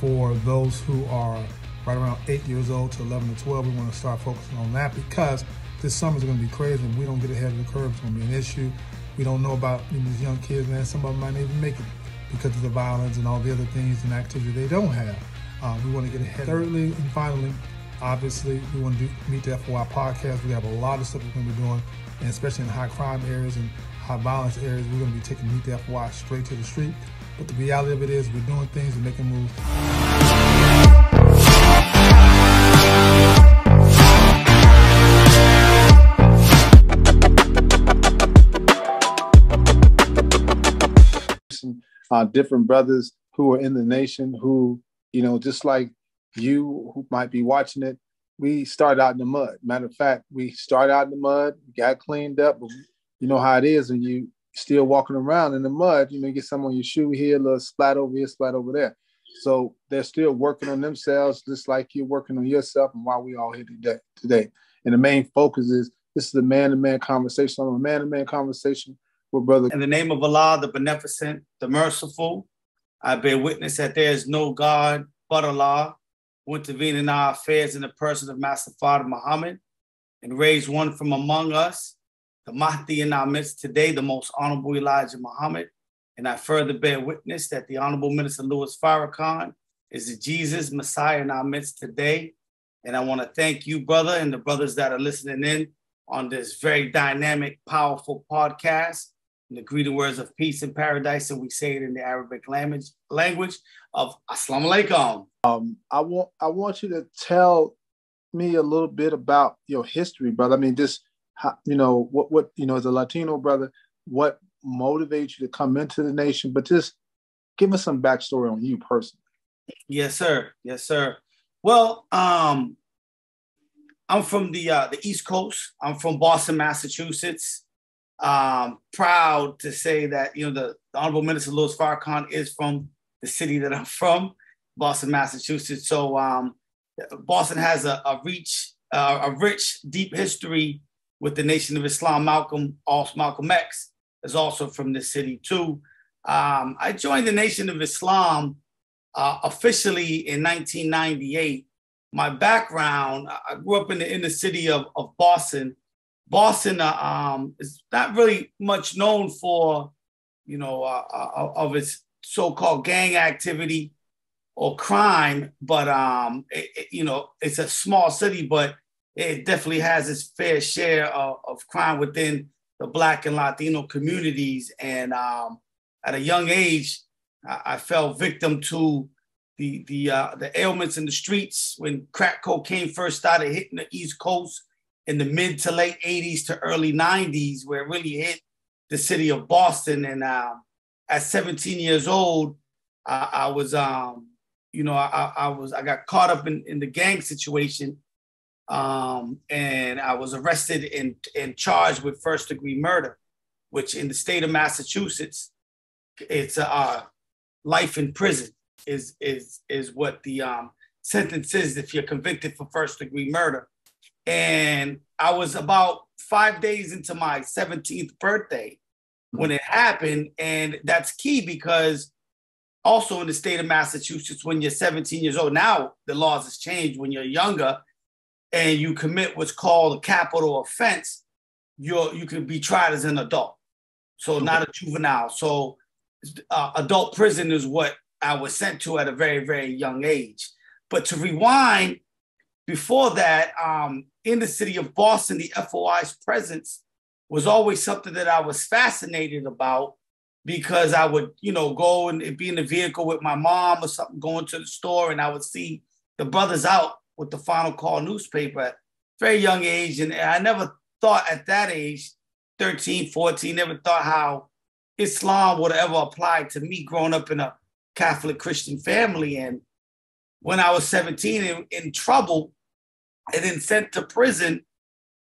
for those who are right around 8 years old to 11 to 12. We want to start focusing on that because this summer is going to be crazy. If we don't get ahead of the curve, it's going to be an issue. We don't know about these young kids, man. Some of them might not even make it because of the violence and all the other things and activity they don't have. We want to get ahead. Thirdly and finally, Obviously, we want to do Meet the FOI podcast. We have a lot of stuff we're going to be doing, and especially in high crime areas and high violence areas, we're going to be taking Meet the FOI straight to the street. But the reality of it is we're doing things and making moves. Different brothers who are in the nation who, you know, just like you who might be watching it, we started out in the mud. Matter of fact, we started out in the mud, got cleaned up, but you know how it is when you still walking around in the mud, you know, you get some on your shoe here, a little splat over here, splat over there. So they're still working on themselves, just like you're working on yourself, and why we all here today. And the main focus is, this is a man-to-man conversation. I'm a man-to-man conversation with brother. In the name of Allah, the beneficent, the merciful, I bear witness that there is no God but Allah who intervene in our affairs in the person of Master Father Muhammad and raise one from among us, the Mahdi in our midst today, the most honorable Elijah Muhammad. And I further bear witness that the Honorable Minister Louis Farrakhan is the Jesus Messiah in our midst today. And I want to thank you, brother, and the brothers that are listening in on this very dynamic, powerful podcast. In the greeting words of peace and paradise, and we say it in the Arabic language of Assalamu alaikum. I want you to tell me a little bit about your history, brother. I mean, just you know, what you know, as a Latino brother, what motivates you to come into the nation? But just give us some backstory on you personally. Yes, sir. Yes, sir. Well, I'm from the East Coast. I'm from Boston, Massachusetts. Proud to say that, you know, the Honorable Minister Louis Farrakhan is from the city that I'm from, Boston, Massachusetts. So Boston has a rich, deep history with the Nation of Islam. Malcolm X is also from this city too. I joined the Nation of Islam officially in 1998. My background, I grew up in the inner city of Boston. Boston is not really much known for, you know, of its so-called gang activity or crime, but you know, it's a small city, but it definitely has its fair share of crime within the Black and Latino communities. And at a young age, I fell victim to the ailments in the streets when crack cocaine first started hitting the East Coast in the mid to late 80s to early 90s, where it really hit the city of Boston. And at 17 years old, I was, you know, I got caught up in the gang situation, and I was arrested and charged with first-degree murder, which in the state of Massachusetts, it's life in prison is what the sentence is if you're convicted for first-degree murder. And I was about 5 days into my 17th birthday when it happened. And that's key because also in the state of Massachusetts, when you're 17 years old, now the laws has changed. When you're younger and you commit what's called a capital offense, you can be tried as an adult. So not a juvenile. So adult prison is what I was sent to at a very, very young age. But to rewind, before that, in the city of Boston, the FOI's presence was always something that I was fascinated about, because I would, you know, go and be in the vehicle with my mom or something, going to the store, and I would see the brothers out with the Final Call newspaper at a very young age. And I never thought at that age, 13, 14, never thought how Islam would ever apply to me growing up in a Catholic Christian family. And when I was 17 in trouble, and then sent to prison,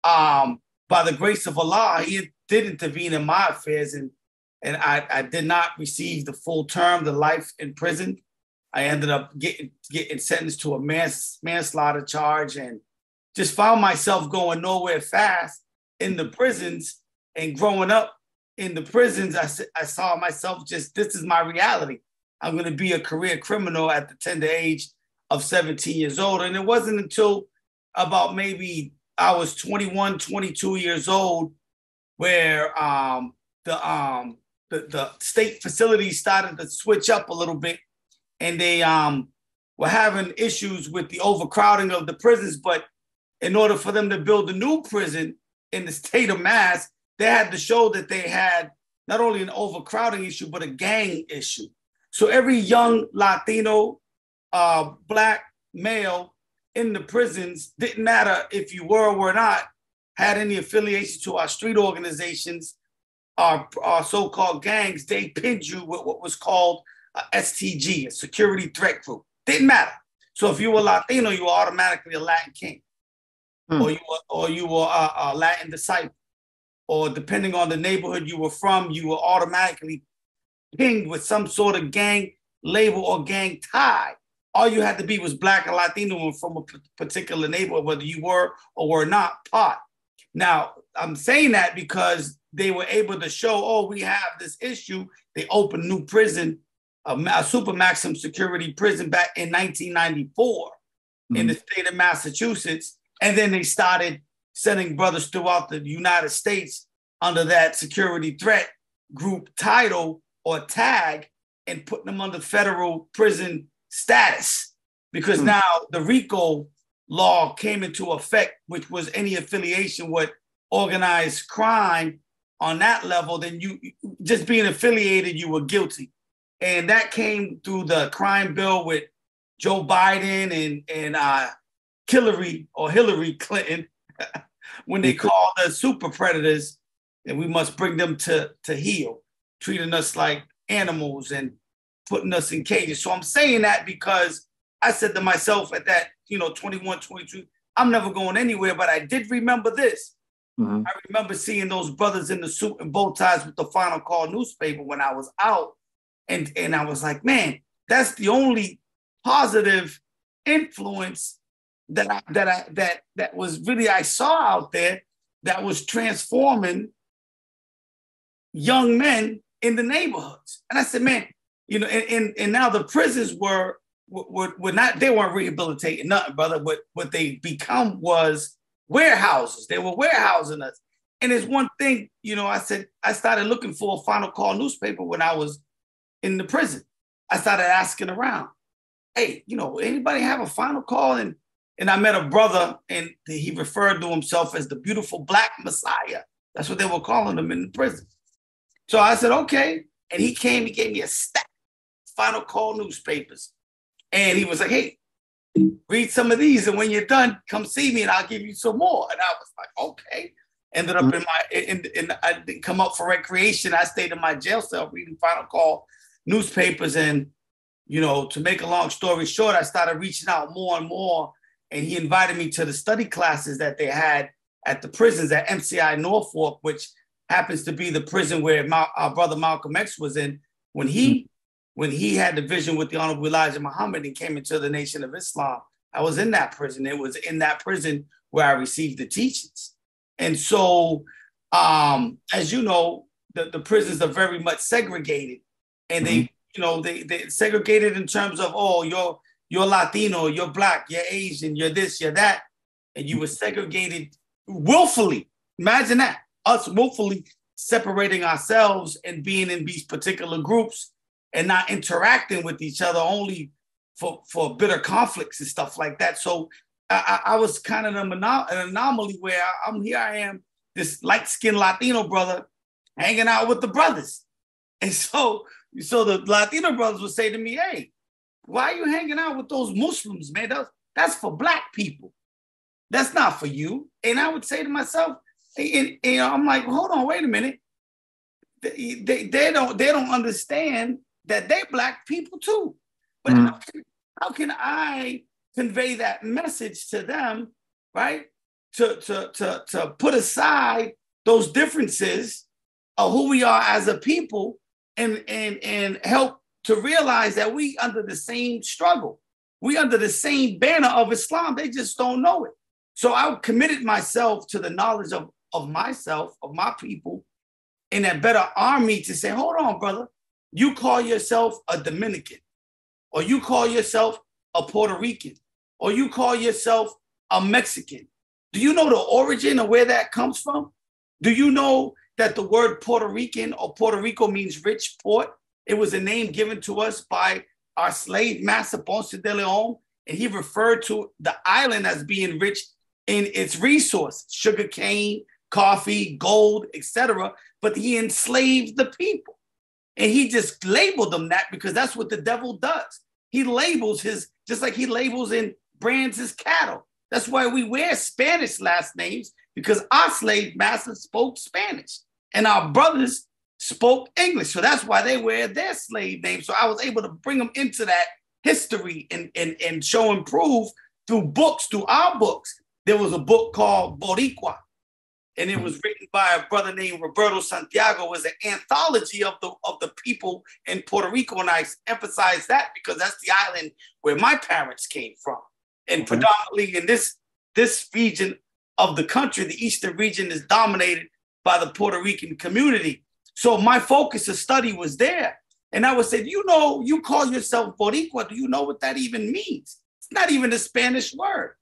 by the grace of Allah, he did intervene in my affairs, and I did not receive the full term, the life in prison. I ended up getting sentenced to a manslaughter charge, and just found myself going nowhere fast in the prisons. And growing up in the prisons, I saw myself just, this is my reality. I'm going to be a career criminal at the tender age of 17 years old. And it wasn't until about maybe I was 21, 22 years old where the state facilities started to switch up a little bit, and they were having issues with the overcrowding of the prisons, but in order for them to build a new prison in the state of Mass, they had to show that they had not only an overcrowding issue, but a gang issue. So every young Latino, Black male in the prisons, didn't matter if you were or were not, had any affiliation to our street organizations, our so-called gangs, they pinned you with what was called a STG, a security threat group. Didn't matter. So if you were Latino, you were automatically a Latin king, or you were a Latin disciple, or depending on the neighborhood you were from, you were automatically pinged with some sort of gang label or gang tie. All you had to be was Black or Latino from a particular neighborhood, whether you were or were not part. Now, I'm saying that because they were able to show, oh, we have this issue. They opened a new prison, a super maximum security prison back in 1994 in the state of Massachusetts. And then they started sending brothers throughout the United States under that security threat group title or tag and putting them under federal prison status. Because now the RICO law came into effect, which was any affiliation with organized crime on that level, then you just being affiliated, you were guilty. And that came through the crime bill with Joe Biden and Hillary Clinton when they called us super predators and we must bring them to heel, treating us like animals and putting us in cages. So I'm saying that because I said to myself at that, 21, 22, I'm never going anywhere, but I did remember this. I remember seeing those brothers in the suit and bow ties with the Final Call newspaper when I was out. And I was like, man, that's the only positive influence that was really I saw out there that was transforming young men in the neighborhoods. And I said, man, and now the prisons were not, they weren't rehabilitating nothing, brother. What they become was warehouses. They were warehousing us. And there's one thing, I said, I started looking for a Final Call newspaper when I was in the prison. I started asking around, hey, anybody have a Final Call? And I met a brother and he referred to himself as the beautiful Black Messiah. That's what they were calling him in the prison. So I said, okay. And he came, he gave me a stack of Final Call newspapers. And he was like, hey, read some of these. And when you're done, come see me and I'll give you some more. And I was like, okay. Ended up I didn't come up for recreation. I stayed in my jail cell reading Final Call newspapers. And, to make a long story short, I started reaching out more and more. And he invited me to the study classes that they had at the prisons at MCI Norfolk, which happens to be the prison where our brother Malcolm X was in when he had the vision with the Honorable Elijah Muhammad and came into the Nation of Islam. I was in that prison. It was in that prison where I received the teachings. And so, as you know, the prisons are very much segregated, and they segregated in terms of, oh, you're Latino, you're Black, you're Asian, you're this, you're that, and you were segregated willfully. Imagine that, us willfully separating ourselves and being in these particular groups and not interacting with each other, only for bitter conflicts and stuff like that. So I was kind of an anomaly where I am, this light-skinned Latino brother hanging out with the brothers. And so the Latino brothers would say to me, hey, why are you hanging out with those Muslims, man? That's for Black people. That's not for you. And I would say to myself, I'm like, hold on, wait a minute. They don't understand that they're Black people too. But how can I convey that message to them, right? To put aside those differences of who we are as a people and help to realize that we under the same struggle. We under the same banner of Islam. They just don't know it. So I committed myself to the knowledge of myself, of my people, and that better arm me to say, hold on, brother. You call yourself a Dominican, or you call yourself a Puerto Rican, or you call yourself a Mexican. Do you know the origin of where that comes from? Do you know that the word Puerto Rican or Puerto Rico means rich port? It was a name given to us by our slave master, Ponce de Leon, and he referred to the island as being rich in its resources, sugarcane, coffee, gold, etc. But he enslaved the people. And he just labeled them that because that's what the devil does. He labels just like he labels and brands his cattle. That's why we wear Spanish last names, because our slave masters spoke Spanish and our brothers spoke English. So that's why they wear their slave names. So I was able to bring them into that history and show and prove through books, through our books. There was a book called Boricua, and it was written by a brother named Roberto Santiago. It was an anthology of the people in Puerto Rico, and I emphasize that because that's the island where my parents came from. And predominantly in this region of the country, the eastern region is dominated by the Puerto Rican community. So my focus of study was there. And I would say, you call yourself Boricua. Do you know what that even means? It's not even a Spanish word.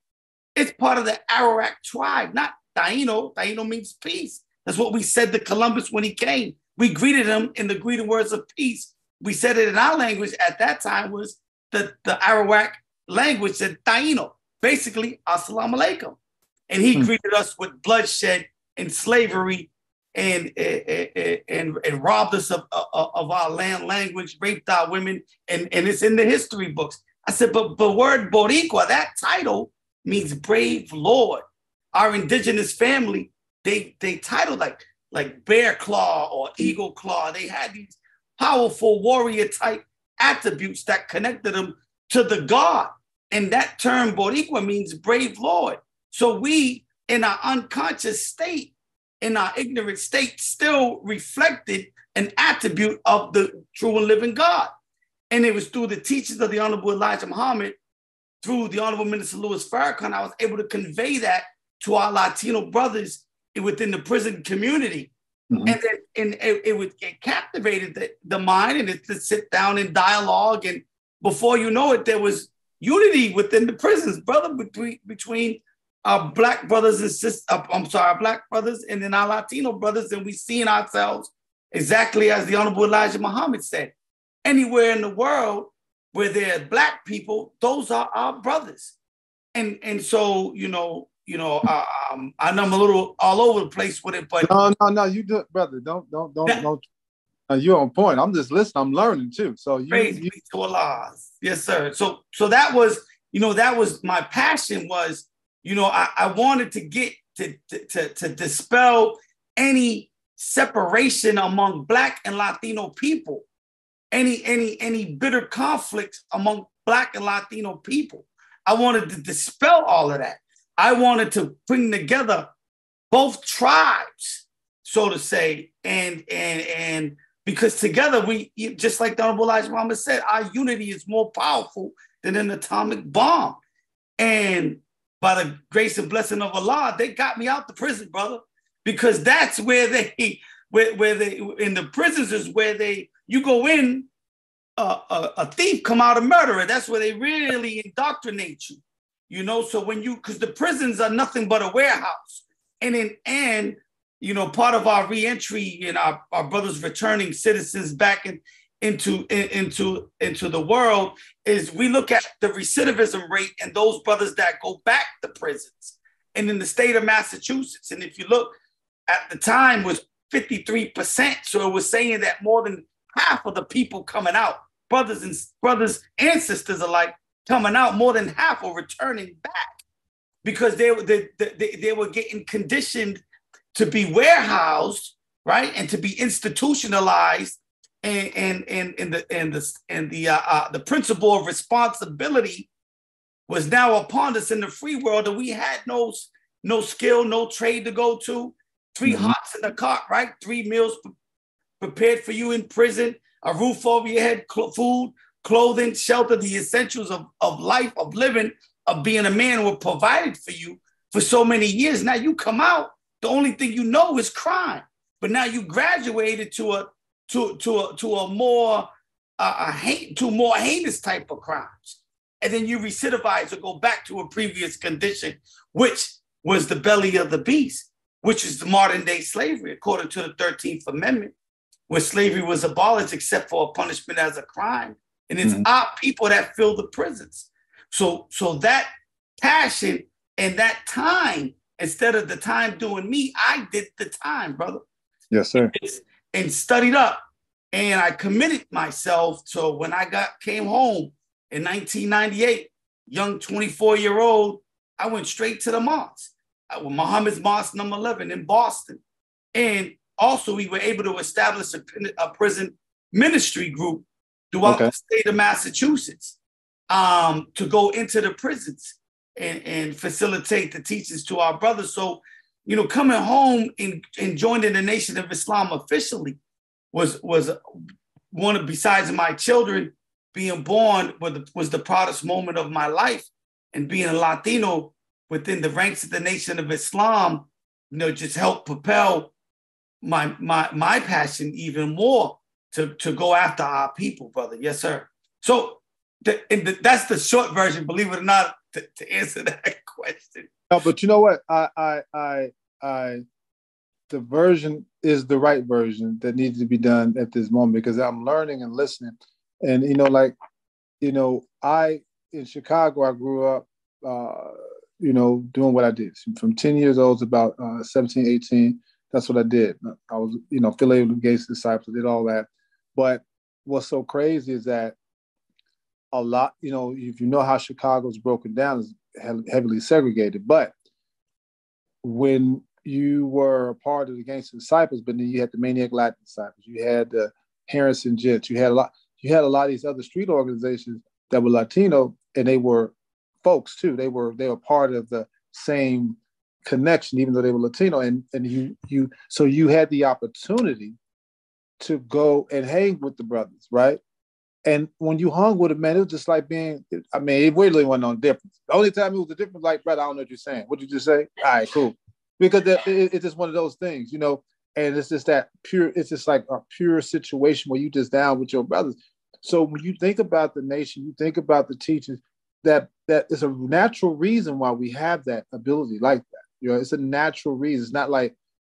It's part of the Arawak tribe, not Taino. Taino means peace. That's what we said to Columbus when he came. We greeted him in the greeting words of peace. We said it in our language at that time was the Arawak language, said Taino, basically, assalamu alaikum. And he greeted us with bloodshed and slavery and robbed us of our land, language, raped our women, and it's in the history books. I said, but word Boricua, that title means brave Lord. Our indigenous family, they titled like bear claw or eagle claw. They had these powerful warrior type attributes that connected them to the God. And that term Boricua means brave Lord. So we, in our unconscious state, in our ignorant state, still reflected an attribute of the true and living God. And it was through the teachings of the Honorable Elijah Muhammad, through the Honorable Minister Louis Farrakhan, I was able to convey that to our Latino brothers within the prison community. And then it captivated the mind, and it to sit down and dialogue. And before you know it, there was unity within the prisons, brother, between our Black brothers and sisters, our Black brothers and then our Latino brothers. And we seen ourselves exactly as the Honorable Elijah Muhammad said, anywhere in the world where there are Black people, those are our brothers. And so, I know I'm a little all over the place with it, but no, you do it, brother. Don't. You're on point. I'm just listening. I'm learning too. So praise be to Allah. Yes, sir. So that was, that was my passion. Was, I wanted to get to dispel any separation among Black and Latino people, any bitter conflicts among Black and Latino people. I wanted to dispel all of that. I wanted to bring together both tribes, so to say, and because together we, just like the Honorable Elijah Muhammad said, our unity is more powerful than an atomic bomb. And by the grace and blessing of Allah, they got me out the prison, brother, because that's where they in the prisons is where you go in, a thief come out a murderer. That's where they really indoctrinate you. So because the prisons are nothing but a warehouse. And part of our reentry and our brothers returning citizens back into the world is we look at the recidivism rate and those brothers that go back to prisons. And in the state of Massachusetts, and if you look at the time was 53%. So it was saying that more than half of the people coming out, brothers and sisters alike, coming out, more than half are returning back because they were getting conditioned to be warehoused, right, and to be institutionalized, and the principle of responsibility was now upon us in the free world, and we had no skill, no trade to go to, 3 hots in the cot, right, 3 meals prepared for you in prison, a roof over your head, food, clothing, shelter, the essentials of life, of living, of being a man were provided for you for so many years. Now you come out, the only thing you know is crime. But now you graduated to a more heinous type of crimes. And then you recidivize or go back to a previous condition, which was the belly of the beast, which is the modern day slavery, according to the 13th Amendment, where slavery was abolished except for a punishment as a crime And it's our people that fill the prisons. So that passion and that time, instead of the time doing me, I did the time, brother. Yes, sir. And studied up. And I committed myself. So when I came home in 1998, young 24-year-old, I went straight to the mosque. Muhammad's Mosque number 11 in Boston. And also we were able to establish a prison ministry group throughout the state of Massachusetts to go into the prisons and facilitate the teachings to our brothers. So, you know, coming home and joining the Nation of Islam officially was one of, besides my children being born, was the proudest moment of my life. And being a Latino within the ranks of the Nation of Islam, you know, just helped propel my passion even more to go after our people, brother. Yes, sir. So that's the short version, believe it or not, to answer that question. No, but you know what? The version is the right version that needs to be done at this moment, because I'm learning and listening. And, you know, like, you know, in Chicago, I grew up, you know, doing what I did. From 10 years old to about 17, 18, that's what I did. I was, you know, affiliated with Gangster Disciples, did all that. But what's so crazy is that a lot, you know, if you know how Chicago's broken down, is heavily segregated. But when you were a part of the Gangster Disciples, but then you had the Maniac Latin Disciples, you had the Harrison Gents, you had a lot of these other street organizations that were Latino, and they were folks too. They were part of the same connection, even though they were Latino. And so you had the opportunity to go and hang with the brothers, right? And when you hung with them, man, it was just like being, I mean, it really wasn't no difference. The only time it was a difference, like, brother, I don't know what you're saying. What did you just say? All right, cool. Because it's just one of those things, you know, and it's just that pure, it's just like a pure situation where you just down with your brothers. So when you think about the nation, you think about the teachings, that is a natural reason why we have that ability like that. You know, it's a natural reason. It's not like,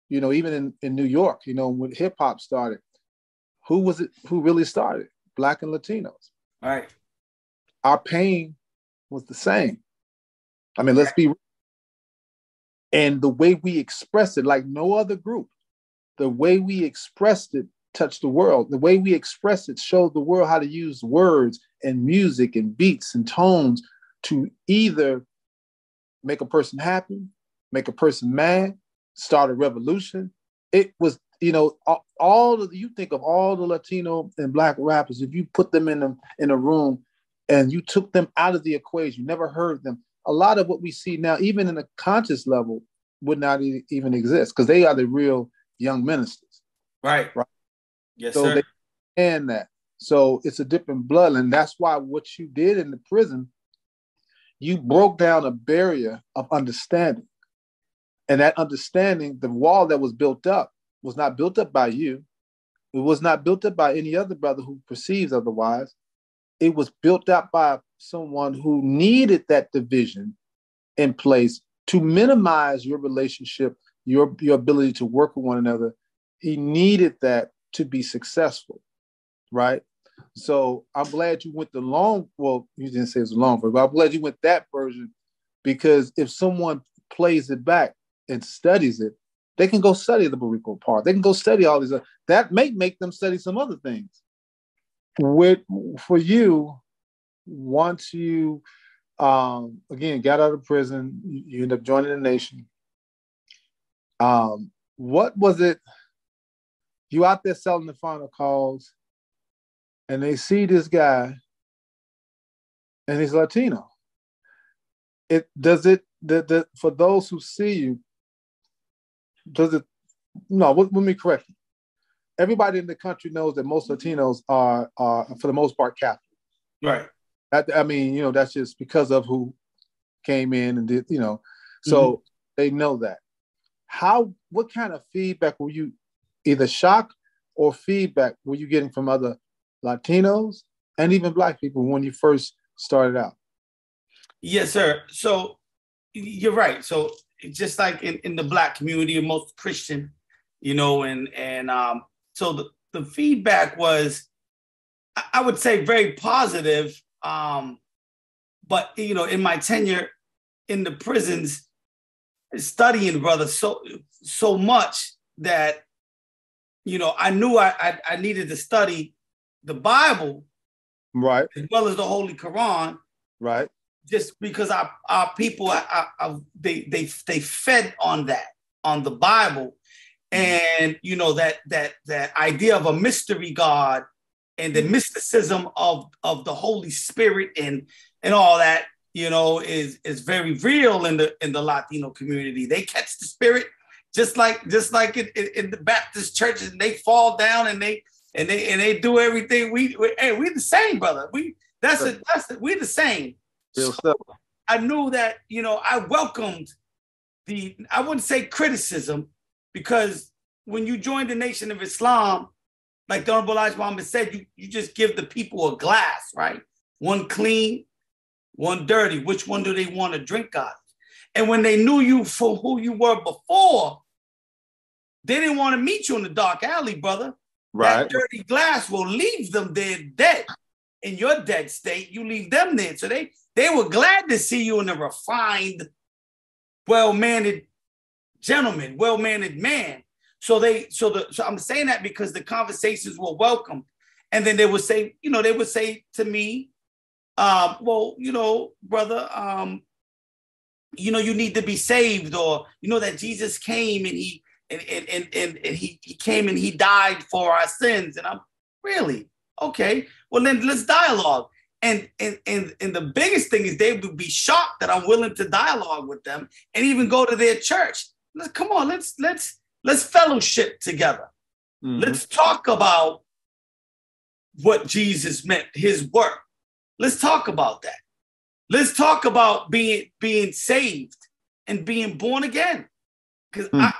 you know, even in New York, you know, when hip hop started, who really started? Black and Latinos. All right. Our pain was the same. I mean, let's be real. And the way we expressed it, like no other group, the way we expressed it touched the world. The way we expressed it showed the world how to use words and music and beats and tones to either make a person happy, make a person mad, start a revolution. It was, you know, you think of all the Latino and Black rappers, if you put them in a room and you took them out of the equation, you never heard them, a lot of what we see now, even in a conscious level, would not even exist, because they are the real young ministers. Right. Yes, so sir. They understand that. So it's a different blood. And that's why what you did in the prison, you broke down a barrier of understanding. And that understanding, the wall that was built up, was not built up by you. It was not built up by any other brother who perceives otherwise. It was built up by someone who needed that division in place to minimize your relationship, your ability to work with one another. He needed that to be successful, right? So I'm glad you went the long, well, you didn't say it was a long version, but I'm glad you went that version, because if someone plays it back and studies it, they can go study the Boricua part. They can go study all these other, that may make them study some other things. For you, once you, again, got out of prison, you end up joining the nation. What was it? You out there selling the final calls, and they see this guy, and he's Latino. For those who see you, let me correct you. Everybody in the country knows that most Latinos are for the most part, Catholic. Right. I mean, you know, that's just because of who came in and did, you know, so they know that. What kind of feedback were you, either shock or feedback, were you getting from other Latinos and even Black people when you first started out? Yes, sir. So you're right. So just like in the Black community, most Christian, you know, and so the feedback was, I would say very positive. But in my tenure in the prisons, studying, brother, so much that I knew I needed to study the Bible, right, as well as the Holy Quran, right. Just because our people they fed on the Bible, and that idea of a mystery God and the mysticism of the Holy Spirit and all that is very real in the Latino community. They catch the Spirit just like in the Baptist churches, and they fall down and they do everything. We the same, brother. We the same. Real so stuff. I knew that I welcomed I wouldn't say criticism, because when you join the Nation of Islam, like the Honorable Elijah Muhammad said, you just give the people a glass, right? One clean, one dirty. Which one do they want to drink out of? And when they knew you for who you were before, they didn't want to meet you in the dark alley, brother. Right. That dirty glass will leave them there dead. In your dead state, you leave them there. So they were glad to see you in a refined, well-mannered gentleman, well-mannered man. So I'm saying that because the conversations were welcome. And then they would say to me, well, brother, you need to be saved, or that Jesus came and he came and he died for our sins. And I'm really okay. Well, then let's dialogue. And the biggest thing is they would be shocked that I'm willing to dialogue with them and even go to their church. Come on, let's fellowship together. Mm-hmm. Let's talk about what Jesus meant, his work. Let's talk about that. Let's talk about being saved and being born again. Because I'm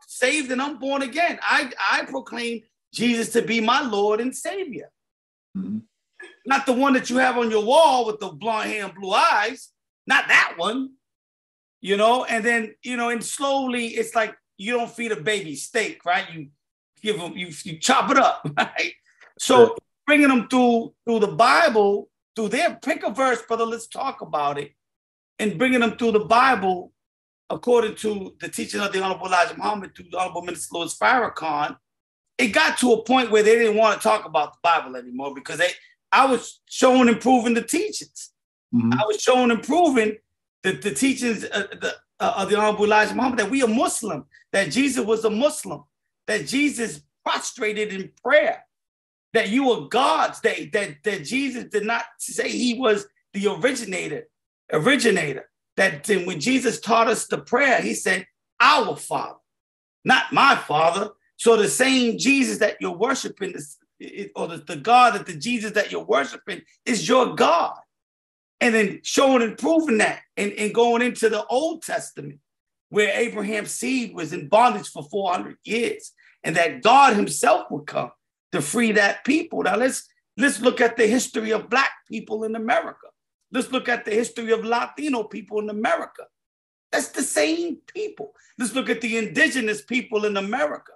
saved and I'm born again. I proclaim Jesus to be my Lord and Savior. Mm-hmm. Not the one that you have on your wall with the blonde hair and blue eyes. Not that one. And then, and slowly it's like you don't feed a baby steak, right? You give them, you chop it up, right? So bringing them through the Bible, pick a verse, brother, let's talk about it. And bringing them through the Bible, according to the teaching of the Honorable Elijah Muhammad, through the Honorable Minister Louis Farrakhan, it got to a point where they didn't want to talk about the Bible anymore, because I was showing and proving the teachings. Mm-hmm. I was showing and proving the teachings of the Honorable Elijah Muhammad, that we are Muslim, that Jesus was a Muslim, that Jesus prostrated in prayer, that you are God's, that Jesus did not say he was the originator, that when Jesus taught us the prayer, he said, our Father, not my Father. So the same Jesus that you're worshiping, or the God that the Jesus that you're worshiping is your God. And then showing and proving that, and going into the Old Testament, where Abraham's seed was in bondage for 400 years, and that God himself would come to free that people. Now let's look at the history of Black people in America. Let's look at the history of Latino people in America. That's the same people. Let's look at the indigenous people in America.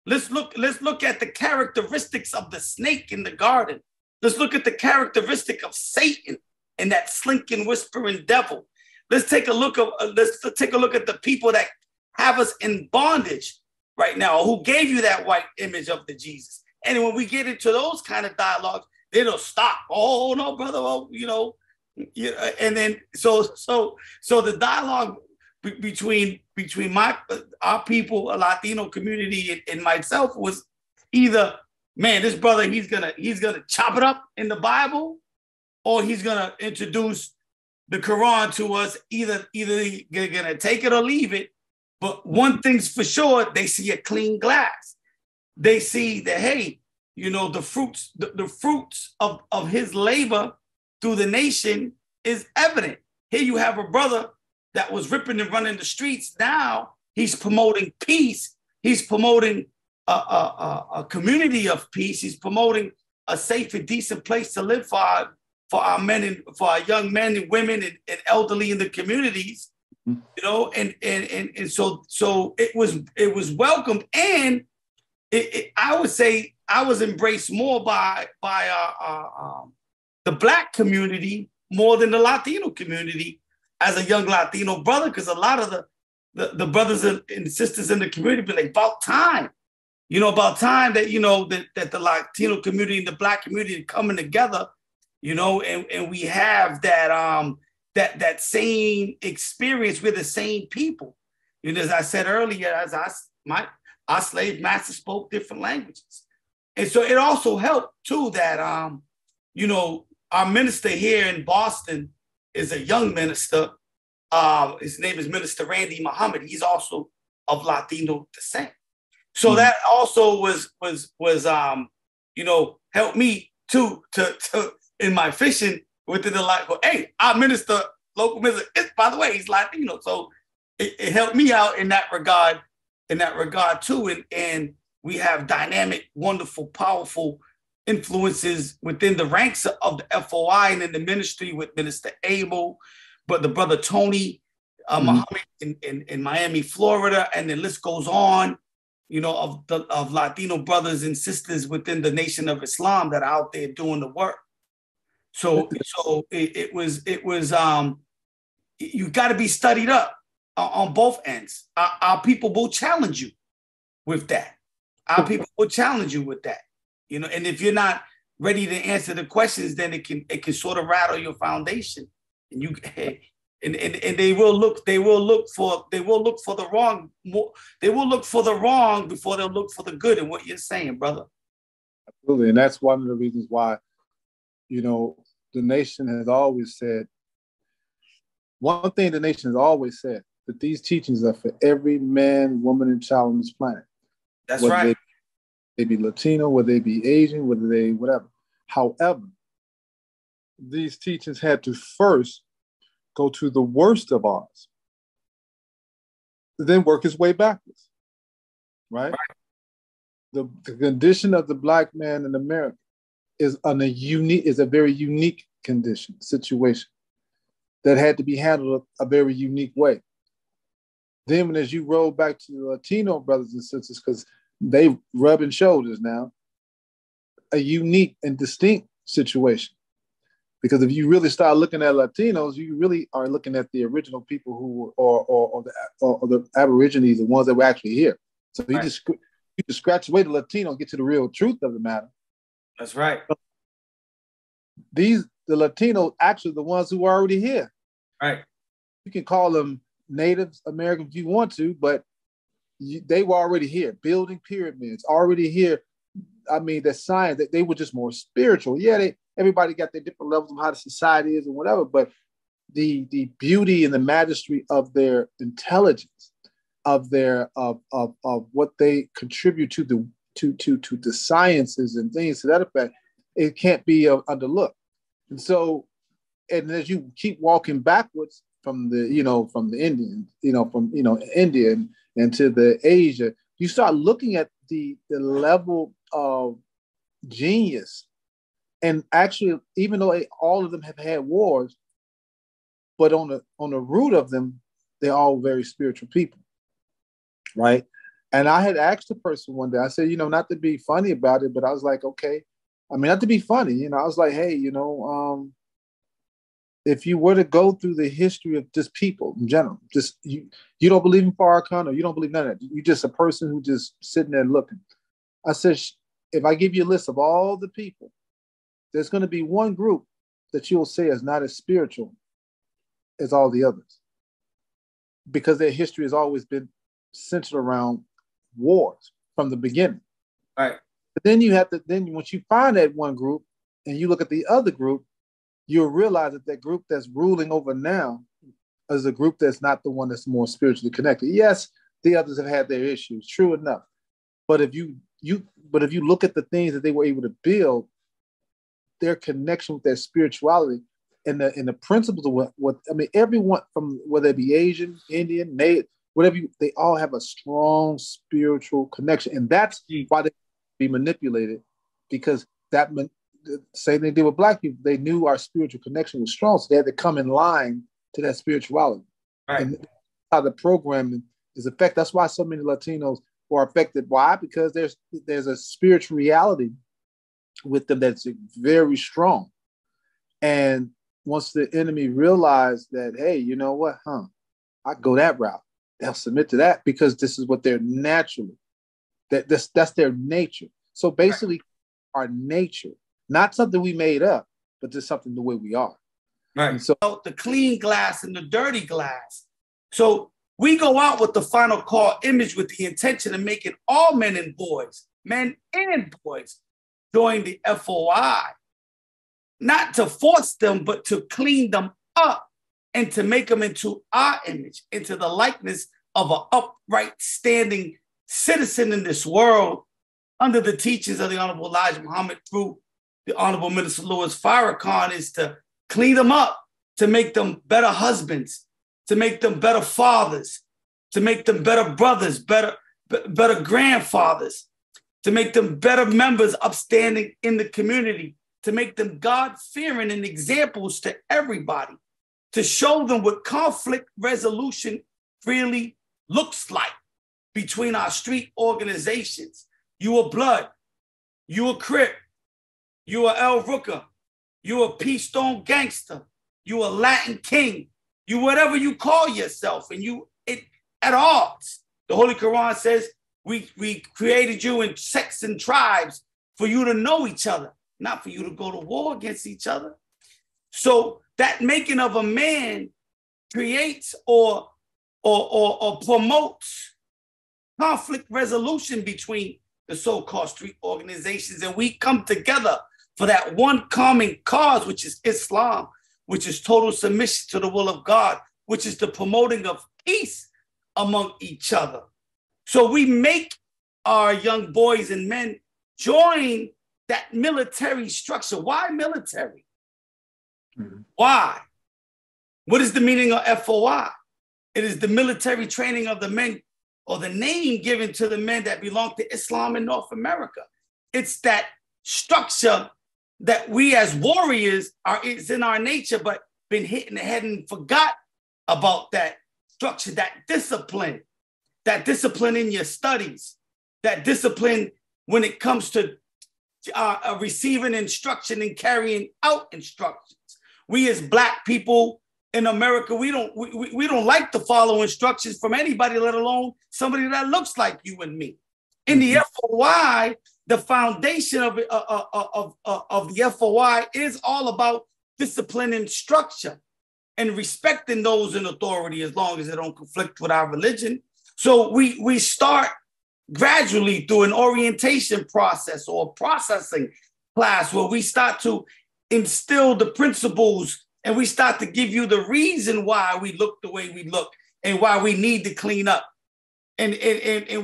Let's look at the characteristics of the snake in the garden. Let's look at the characteristic of Satan and that slinking, whispering devil. Let's take a look at the people that have us in bondage right now, who gave you that white image of the Jesus. And when we get into those kind of dialogues, it'll stop. Oh no, brother. Oh, and then so the dialogue between our people, a Latino community, and myself was either, man, this brother, he's gonna chop it up in the Bible, or he's gonna introduce the Quran to us. Either you're gonna take it or leave it. But one thing's for sure, they see a clean glass. They see that, hey, the fruits of his labor through the nation is evident. Here you have a brother that was ripping and running the streets. Now he's promoting peace. He's promoting a community of peace. He's promoting a safe and decent place to live for our men and for our young men and women and elderly in the communities. And so it was welcomed, and I would say I was embraced more by the Black community more than the Latino community as a young Latino brother, because a lot of the brothers and sisters in the community be like, about time, about time that, that the Latino community and the Black community are coming together, and we have that, that same experience. We're the same people. As I said earlier, our slave masters spoke different languages. And so it also helped too that, our minister here in Boston is a young minister. His name is Minister Randy Muhammad. He's also of Latino descent. So that also was helped me to in my fishing within the life. Hey, our minister, local minister, by the way, he's Latino. So it helped me out in that regard too. And we have dynamic, wonderful, powerful influences within the ranks of the FOI and in the ministry with Minister Abel, but the brother Tony Muhammad in Miami, Florida, and the list goes on, of Latino brothers and sisters within the Nation of Islam that are out there doing the work. So it was you got to be studied up on both ends. Our people will challenge you with that. Our people will challenge you with that. And if you're not ready to answer the questions, then it can sort of rattle your foundation. And you and they will look for the wrong. They will look for the wrong before they'll look for the good in what you're saying, brother. Absolutely, and that's one of the reasons why, the nation has always said. One thing the nation has always said, that these teachings are for every man, woman, and child on this planet. That's right. They be Latino, whether they be Asian, whether they whatever. However, these teachings had to first go to the worst of ours, then work its way backwards, right? The condition of the Black man in America is a very unique situation that had to be handled a very unique way. Then as you roll back to the Latino brothers and sisters, because they rubbing shoulders now, a unique and distinct situation. Because if you really start looking at Latinos, you really are looking at the original people who or the Aborigines, the ones that were actually here. So you just scratch away the Latino and get to the real truth of the matter. That's right. The Latinos actually the ones who are already here. Right. You can call them Native Americans if you want to, but they were already here, building pyramids, already here. I mean, the science, they were just more spiritual. Yeah, everybody got their different levels of how the society is and whatever, but the beauty and the majesty of their intelligence, of what they contribute to the sciences and things to that effect, it can't be underlooked. And so, and as you keep walking backwards from the Indians, from India and to the Asia, you start looking at the level of genius. And actually, even though all of them have had wars, but on the root of them, they're all very spiritual people, right? And I had asked the person one day, I said, not to be funny about it, but I was like, okay, I mean, not to be funny, I was like, hey, if you were to go through the history of just people in general, just you don't believe in Farrakhan or you don't believe none of that. You're just a person who just sitting there looking. I said, if I give you a list of all the people, there's going to be one group that you'll say is not as spiritual as all the others, because their history has always been centered around wars from the beginning. Right. But then once you find that one group and you look at the other group, you'll realize that group that's ruling over now is a group that's not the one that's more spiritually connected. Yes, the others have had their issues, true enough. But if you look at the things that they were able to build, their connection with their spirituality and the principles of what everyone, from whether it be Asian, Indian, Native, whatever, they all have a strong spiritual connection, and that's why they be manipulated, because the same thing they did with Black people. They knew our spiritual connection was strong, so they had to come in line to that spirituality. Right. And how the programming is effective. That's why so many Latinos or affected. Why? Because there's a spiritual reality with them that's very strong. And once the enemy realized that, hey, you know what, I go that route, they'll submit to that because this is what they're naturally, that's their nature. So basically, our nature, not something we made up, but just something the way we are. Right. And so the clean glass and the dirty glass. So we go out with the final call image with the intention of making all men and boys, join the FOI. Not to force them, but to clean them up and to make them into our image, into the likeness of an upright, standing citizen in this world under the teachings of the Honorable Elijah Muhammad through the Honorable Minister Louis Farrakhan, is to clean them up, to make them better husbands, to make them better fathers, to make them better brothers, better grandfathers, to make them better members upstanding in the community, to make them God-fearing and examples to everybody, to show them what conflict resolution really looks like between our street organizations. You a Blood, you a Crip, you a El Rooker, you a Peace Stone Gangster, you a Latin King, you whatever you call yourself, and you at odds. The Holy Quran says we created you in sects and tribes for you to know each other, not for you to go to war against each other. So that making of a man creates or promotes conflict resolution between the so-called street organizations, and we come together for that one common cause, which is Islam, which is total submission to the will of God, which is the promoting of peace among each other. So we make our young boys and men join that military structure. Why military? Mm-hmm. Why? What is the meaning of FOI? It is the military training of the men, or the name given to the men that belong to Islam in North America. It's that structure that we as warriors it's in our nature, but been hit in the head and forgot about that structure, that discipline in your studies, that discipline when it comes to receiving instruction and carrying out instructions. We as Black people in America, we don't like to follow instructions from anybody, let alone somebody that looks like you and me. In the FOI, the foundation of the FOI is all about discipline and structure and respecting those in authority as long as they don't conflict with our religion. So we start gradually through an orientation process or a processing class where we start to instill the principles, and we start to give you the reason why we look the way we look and why we need to clean up. And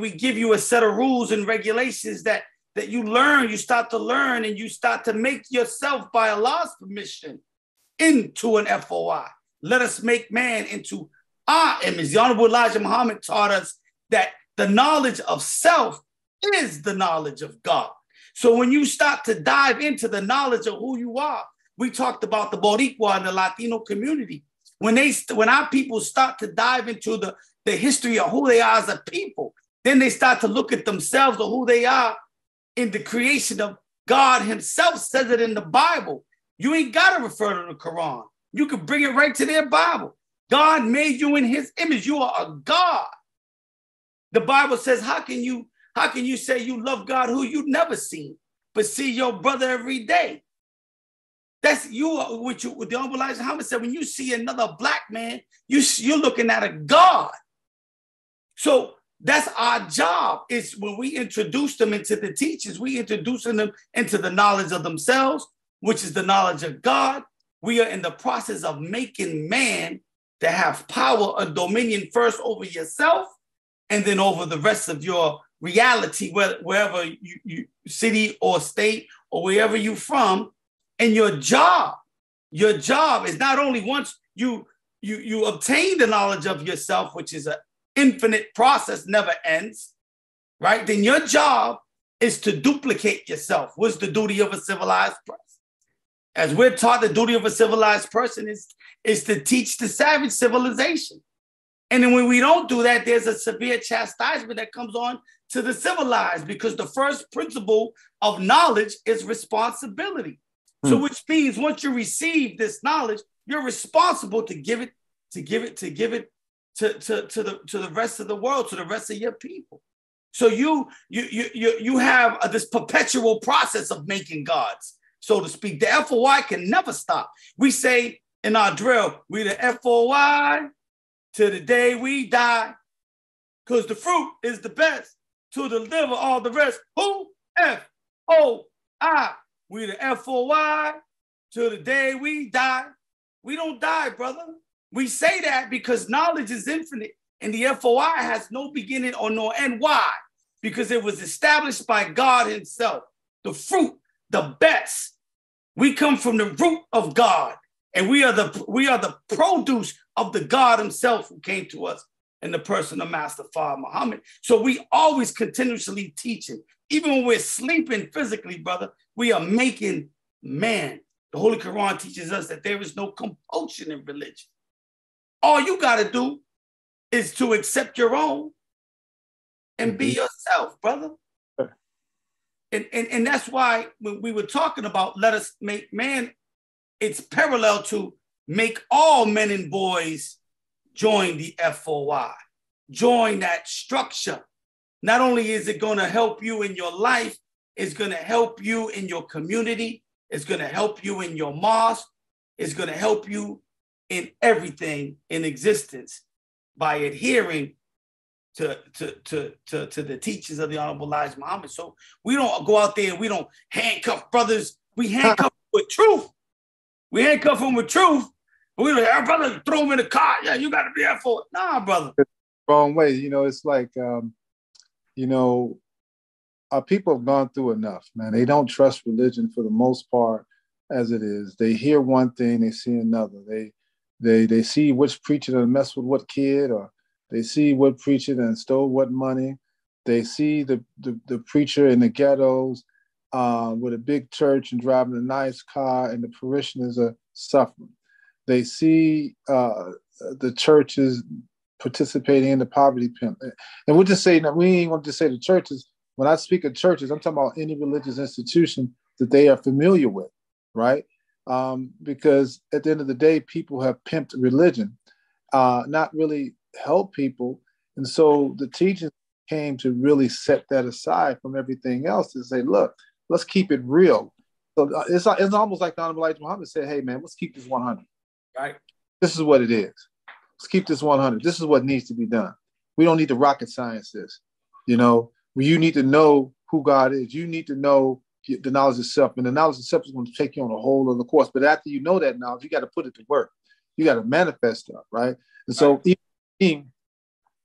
we give you a set of rules and regulations that you learn, you start to learn, and you start to make yourself, by Allah's permission, into an FOI. Let us make man into our image. The Honorable Elijah Muhammad taught us that the knowledge of self is the knowledge of God. So when you start to dive into the knowledge of who you are, we talked about the Boricua and the Latino community. When our people start to dive into the history of who they are as a people, then they start to look at themselves or who they are in the creation of God himself. Says it in the Bible. You ain't got to refer to the Quran. You can bring it right to their Bible. God made you in his image. You are a God. The Bible says, how can you say you love God who you've never seen, but see your brother every day? That's what the Honorable Elijah Muhammad said. When you see another Black man, you're looking at a God. So that's our job. Is when we introduce them into the teachings, we introducing them into the knowledge of themselves, which is the knowledge of God. We are in the process of making man to have power and dominion first over yourself, and then over the rest of your reality, wherever you city or state or wherever you're from. And your job is not only once you obtain the knowledge of yourself, which is an infinite process, never ends, right? Then your job is to duplicate yourself. What's the duty of a civilized person? As we're taught, the duty of a civilized person is to teach the savage civilization. And then when we don't do that, there's a severe chastisement that comes on to the civilized, because the first principle of knowledge is responsibility. So which means once you receive this knowledge, you're responsible to give it to the rest of the world, to the rest of your people. So you have this perpetual process of making gods, so to speak. The FOI can never stop. We say in our drill, we the FOI till the day we die, because the fruit is the best to deliver all the rest. Who? F-O-I. We the FOI till the day we die. We don't die, brother. We say that because knowledge is infinite and the FOI has no beginning or no end. Why? Because it was established by God himself. The fruit, the best. We come from the root of God, and we are the produce of the God himself who came to us in the person of Master Father Muhammad. So we always continuously teaching. Even when we're sleeping physically, brother, we are making man. The Holy Quran teaches us that there is no compulsion in religion. All you got to do is to accept your own and be yourself, brother. And that's why when we were talking about let us make man, it's parallel to make all men and boys join the FOI, join that structure. Not only is it going to help you in your life, it's going to help you in your community, it's going to help you in your mosque, it's going to help you in everything in existence by adhering to the teachings of the Honorable Elijah Muhammad. So we don't go out there and we don't handcuff brothers. We handcuff them with truth. We handcuff them with truth. But we don't have brothers, throw them in the car. Yeah, you got to be there for it. Nah, brother. Wrong way. You know, it's like, our people have gone through enough, man. They don't trust religion for the most part as it is. They hear one thing, they see another. They see which preacher done mess with what kid, or they see what preacher done stole what money. They see the preacher in the ghettos with a big church and driving a nice car, and the parishioners are suffering. They see the churches participating in the poverty pimp. And we'll just say, now, we ain't want to just say the churches. When I speak of churches, I'm talking about any religious institution that they are familiar with, right? Because at the end of the day, people have pimped religion, not really help people. And so the teachings came to really set that aside from everything else and say, look, let's keep it real. So it's almost like the Honorable Elijah Muhammad said, hey, man, let's keep this 100. Right. This is what it is. Let's keep this 100. This is what needs to be done. We don't need to rocket science this. You know, you need to know who God is. You need to know the knowledge of self. And the knowledge of self is going to take you on a whole other course. But after you know that knowledge, you got to put it to work. You got to manifest stuff, right? And so even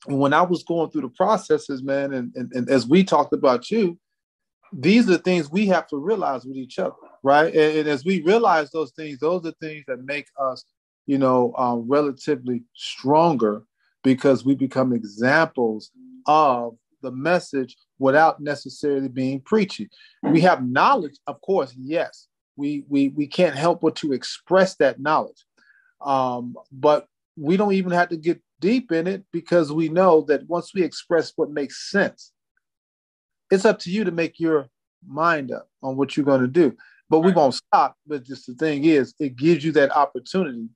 when I was going through the processes, man, and as we talked about you, these are the things we have to realize with each other, right? And as we realize those things, those are things that make us, relatively stronger, because we become examples of the message without necessarily being preachy. We have knowledge, of course, yes. We can't help but to express that knowledge. But we don't even have to get deep in it, because we know that once we express what makes sense, it's up to you to make your mind up on what you're going to do. But we won't stop. But just the thing is, it gives you that opportunity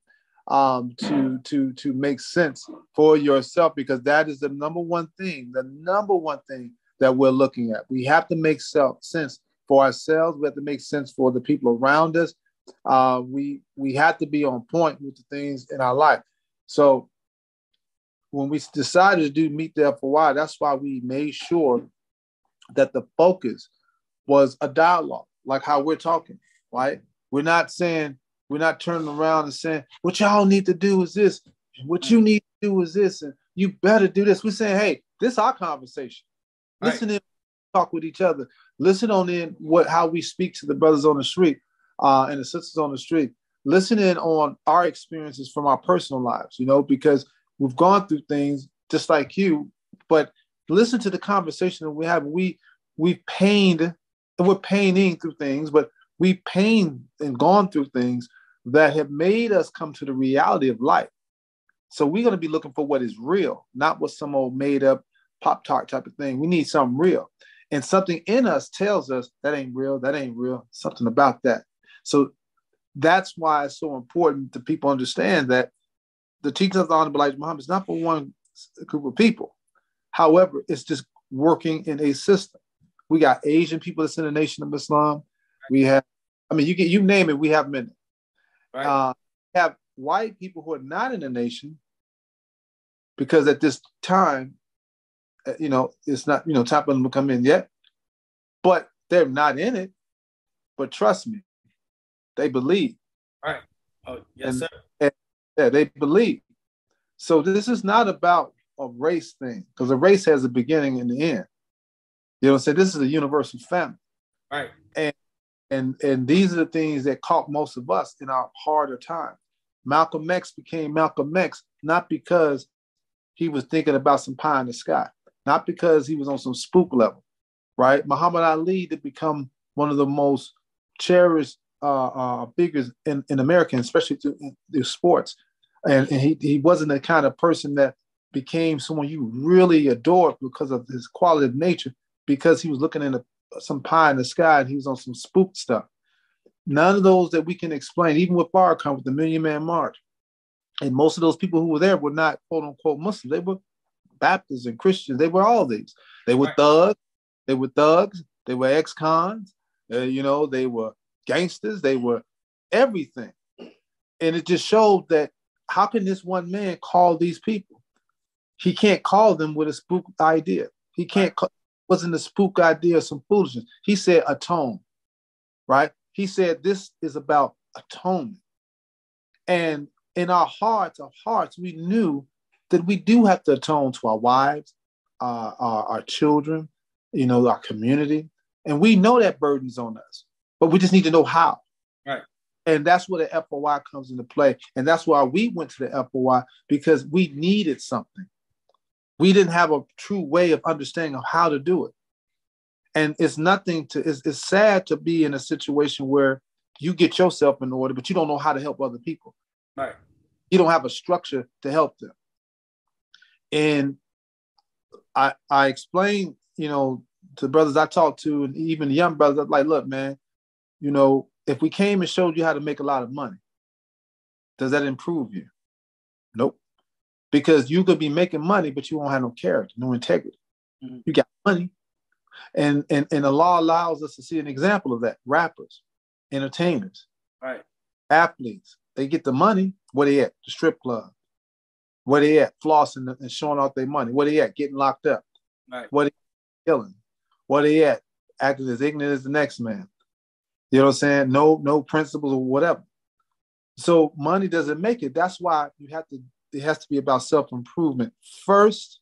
to make sense for yourself, because that is the number one thing that we're looking at. We have to make sense for ourselves. We have to make sense for the people around us. We have to be on point with the things in our life. So when we decided to do MeetTheFOI, that's why we made sure that the focus was a dialogue, like how we're talking, right? We're not turning around and saying, what y'all need to do is this, and what you need to do is this, and you better do this. We're saying, hey, this is our conversation. Right. Listen in, talk with each other. Listen on in how we speak to the brothers on the street and the sisters on the street. Listen in on our experiences from our personal lives, because we've gone through things just like you, but listen to the conversation that we have. We've pained, and we're painting through things, but we pained and gone through things that have made us come to the reality of life. So we're going to be looking for what is real, not what some old made up Pop-Tart type of thing. We need something real. And something in us tells us that ain't real, that ain't real, something about that. So that's why it's so important that people understand that the teachings of the Honorable Elijah Muhammad is not for one group of people. However, it's just working in a system. We got Asian people that's in the Nation of Islam. We have, I mean, you name it, we have them in it. Right. Have white people who are not in the nation, because at this time, it's not, time for them to come in yet, but they're not in it. But trust me, they believe. Right. Oh, yes, sir. Yeah, they believe. So this is not about a race thing, because a race has a beginning and the end. You know what I'm saying? This is a universal family. Right. And these are the things that caught most of us in our harder time. Malcolm X became Malcolm X not because he was thinking about some pie in the sky, not because he was on some spook level, right? Muhammad Ali did become one of the most cherished figures in America, especially through sports. And he wasn't the kind of person that became someone you really adored because of his quality of nature, because he was looking in some pie in the sky and he was on some spook stuff. None of those that we can explain, even with Farrakhan, with the Million Man March. And most of those people who were there were not quote unquote Muslims. They were Baptists and Christians. They were all these. They were thugs. They were thugs. They were ex-cons. They were gangsters. They were everything. And it just showed that how can this one man call these people? He can't call them with a spook idea. He can't. Wasn't a spook idea or some foolishness. He said atone, right? He said this is about atonement. And in our hearts of hearts, we knew that we do have to atone to our wives, our children, our community. And we know that burden's on us, but we just need to know how. Right. And that's where the FOI comes into play. And that's why we went to the FOI, because we needed something. We didn't have a true way of understanding of how to do it. And it's sad to be in a situation where you get yourself in order, but you don't know how to help other people. Right. You don't have a structure to help them. And I explained, to brothers I talked to, and even young brothers, like, look, man, if we came and showed you how to make a lot of money, does that improve you? Nope. Because you could be making money, but you won't have no character, no integrity. Mm-hmm. You got money. And the law allows us to see an example of that. Rappers, entertainers, right, athletes, they get the money. Where they at? The strip club. Where they at? Flossing and showing off their money. Where they at? Getting locked up. Right. Where they at? Killing. Where they at? Acting as ignorant as the next man. You know what I'm saying? No principles or whatever. So money doesn't make it. That's why it has to be about self-improvement first,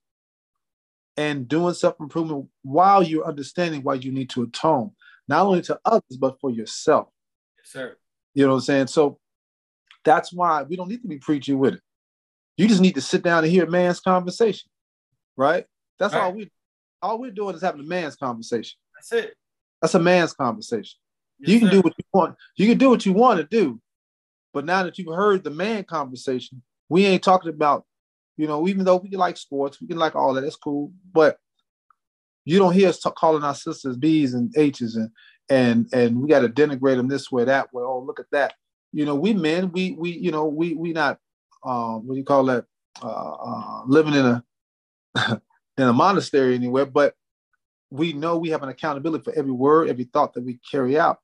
and doing self-improvement while you're understanding why you need to atone, not only to others, but for yourself. Yes, sir. You know what I'm saying? So that's why we don't need to be preachy with it. You just need to sit down and hear a man's conversation, right? That's right. All we're doing is having a man's conversation. That's it. That's a man's conversation. Yes, you can sir. do what you want. You can do what you want to do. But now that you've heard the man conversation, we ain't talking about, even though we can like sports, we can like all that, that's cool. But you don't hear us calling our sisters B's and H's and we got to denigrate them this way, that way. Oh, look at that. We men, we not, what do you call that? Living in a monastery anywhere, but we know we have an accountability for every word, every thought that we carry out.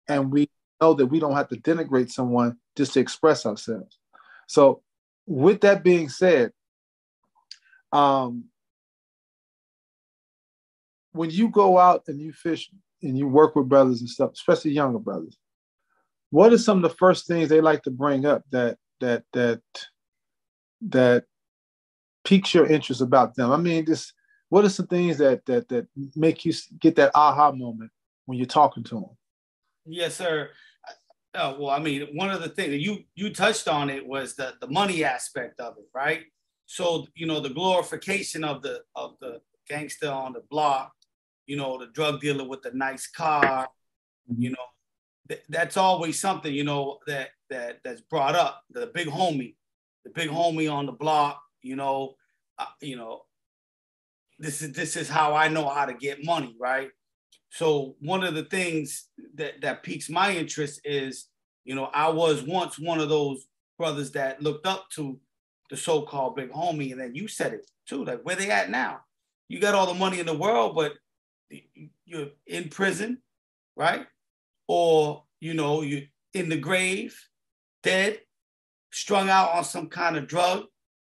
And we know that we don't have to denigrate someone just to express ourselves. So with that being said, when you go out and you fish and you work with brothers and stuff, especially younger brothers, what are some of the first things they like to bring up that piques your interest about them? I mean, what are some things that make you get that aha moment when you're talking to them? Yes, sir. Well, I mean, one of the things you touched on it was the money aspect of it, right? So, the glorification of the gangster on the block, the drug dealer with the nice car, that's always something, that's brought up. The big homie on the block, this is how I know how to get money, right? So one of the things that piques my interest is, you know, I was once one of those brothers that looked up to the so-called big homie, and then you said it too, like where they at now? You got all the money in the world, but you're in prison, right? Or, you know, you're in the grave, dead, strung out on some kind of drug.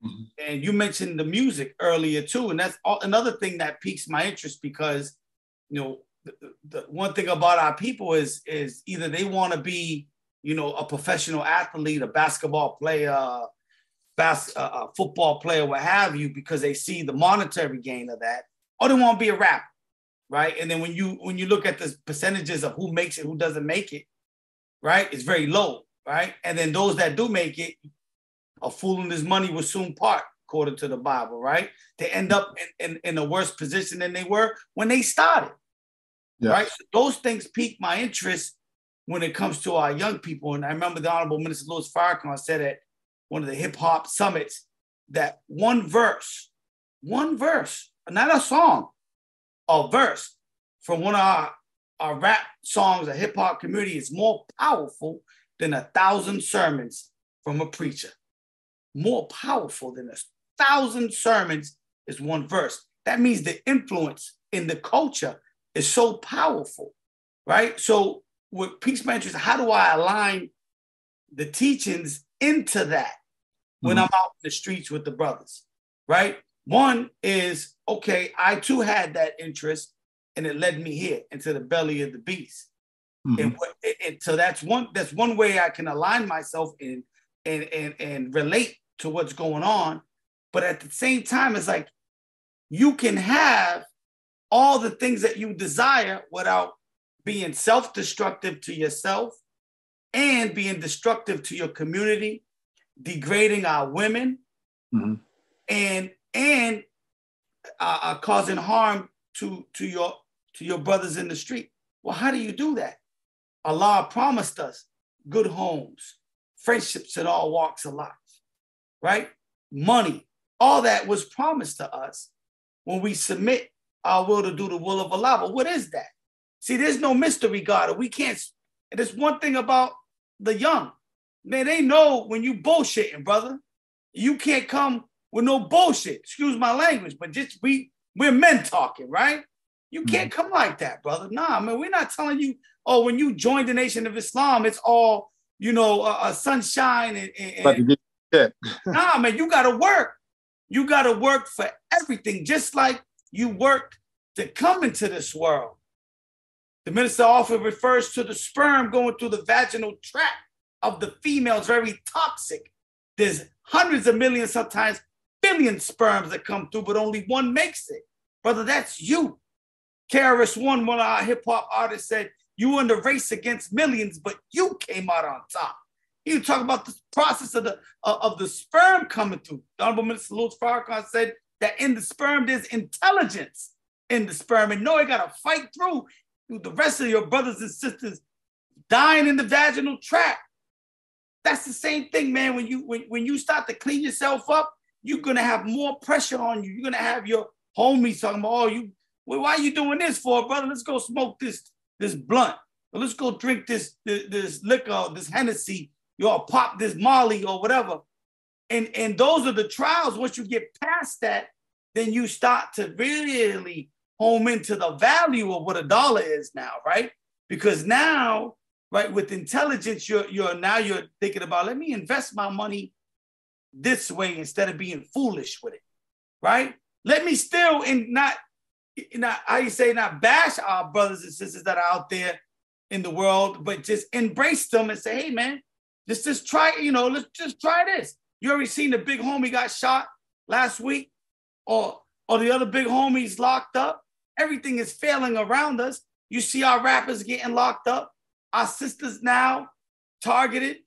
Mm-hmm. And you mentioned the music earlier too, and that's another thing that piques my interest because, you know, the one thing about our people is either they want to be, you know, a professional athlete, a basketball player, a football player, what have you, because they see the monetary gain of that, or they want to be a rapper, right? And then when you look at the percentages of who makes it, who doesn't make it, right, it's very low, right? And then those that do make it, a fool and his money will soon part, according to the Bible, right? They end up in a worse position than they were when they started, yes. Right? So those things pique my interest when it comes to our young people. And I remember the Honorable Minister Louis Farrakhan said at one of the hip hop summits that one verse, not a song, a verse from one of our rap songs, a hip hop community is more powerful than 1,000 sermons from a preacher. More powerful than 1,000 sermons is one verse. That means the influence in the culture is so powerful, right? So what piques my interest, how do I align the teachings into that when I'm out in the streets with the brothers, right? One is, okay, I too had that interest and it led me here into the belly of the beast. And so that's one way I can align myself in and relate to what's going on. But at the same time, it's like you can have all the things that you desire without being self-destructive to yourself and being destructive to your community, degrading our women, and causing harm to your brothers in the street. Well, how do you do that? Allah promised us good homes, friendships in all walks of life, right? Money, all that was promised to us when we submit our will to do the will of Allah. But what is that? See, there's no mystery, God. We can't. And there's one thing about the young. Man, they know when you bullshitting, brother. You can't come with no bullshit. Excuse my language, but just we're men talking, right? You can't come like that, brother. Nah, man, we're not telling you, oh, when you join the Nation of Islam, it's all, you know, sunshine and nah, man, you got to work. You got to work for everything, just like you worked to come into this world. The minister often refers to the sperm going through the vaginal tract of the female is very toxic. There's hundreds of millions, sometimes billions sperms that come through, but only one makes it. Brother, that's you. KRS-One, one of our hip hop artists, said, you were in the race against millions, but you came out on top. He was talking about the process of the sperm coming through. The Honorable Minister Louis Farrakhan said that in the sperm, there's intelligence in the sperm. And no, you got to fight through the rest of your brothers and sisters dying in the vaginal tract. That's the same thing, man. When you start to clean yourself up, you're going to have more pressure on you. You're going to have your homies talking about, oh, why are you doing this for, brother? Let's go smoke this blunt. Or let's go drink this liquor, this Hennessy. You'll pop this Molly or whatever. And those are the trials. Once you get past that, then you start to really home into the value of what a dollar is now, right? Because now, right, with intelligence, you're thinking about, let me invest my money this way instead of being foolish with it, right? Let me still not bash our brothers and sisters that are out there in the world, but just embrace them and say, hey, man, just try, let's just try this. You already seen the big homie got shot last week or the other big homies locked up. Everything is failing around us. You see our rappers getting locked up. Our sisters now targeted.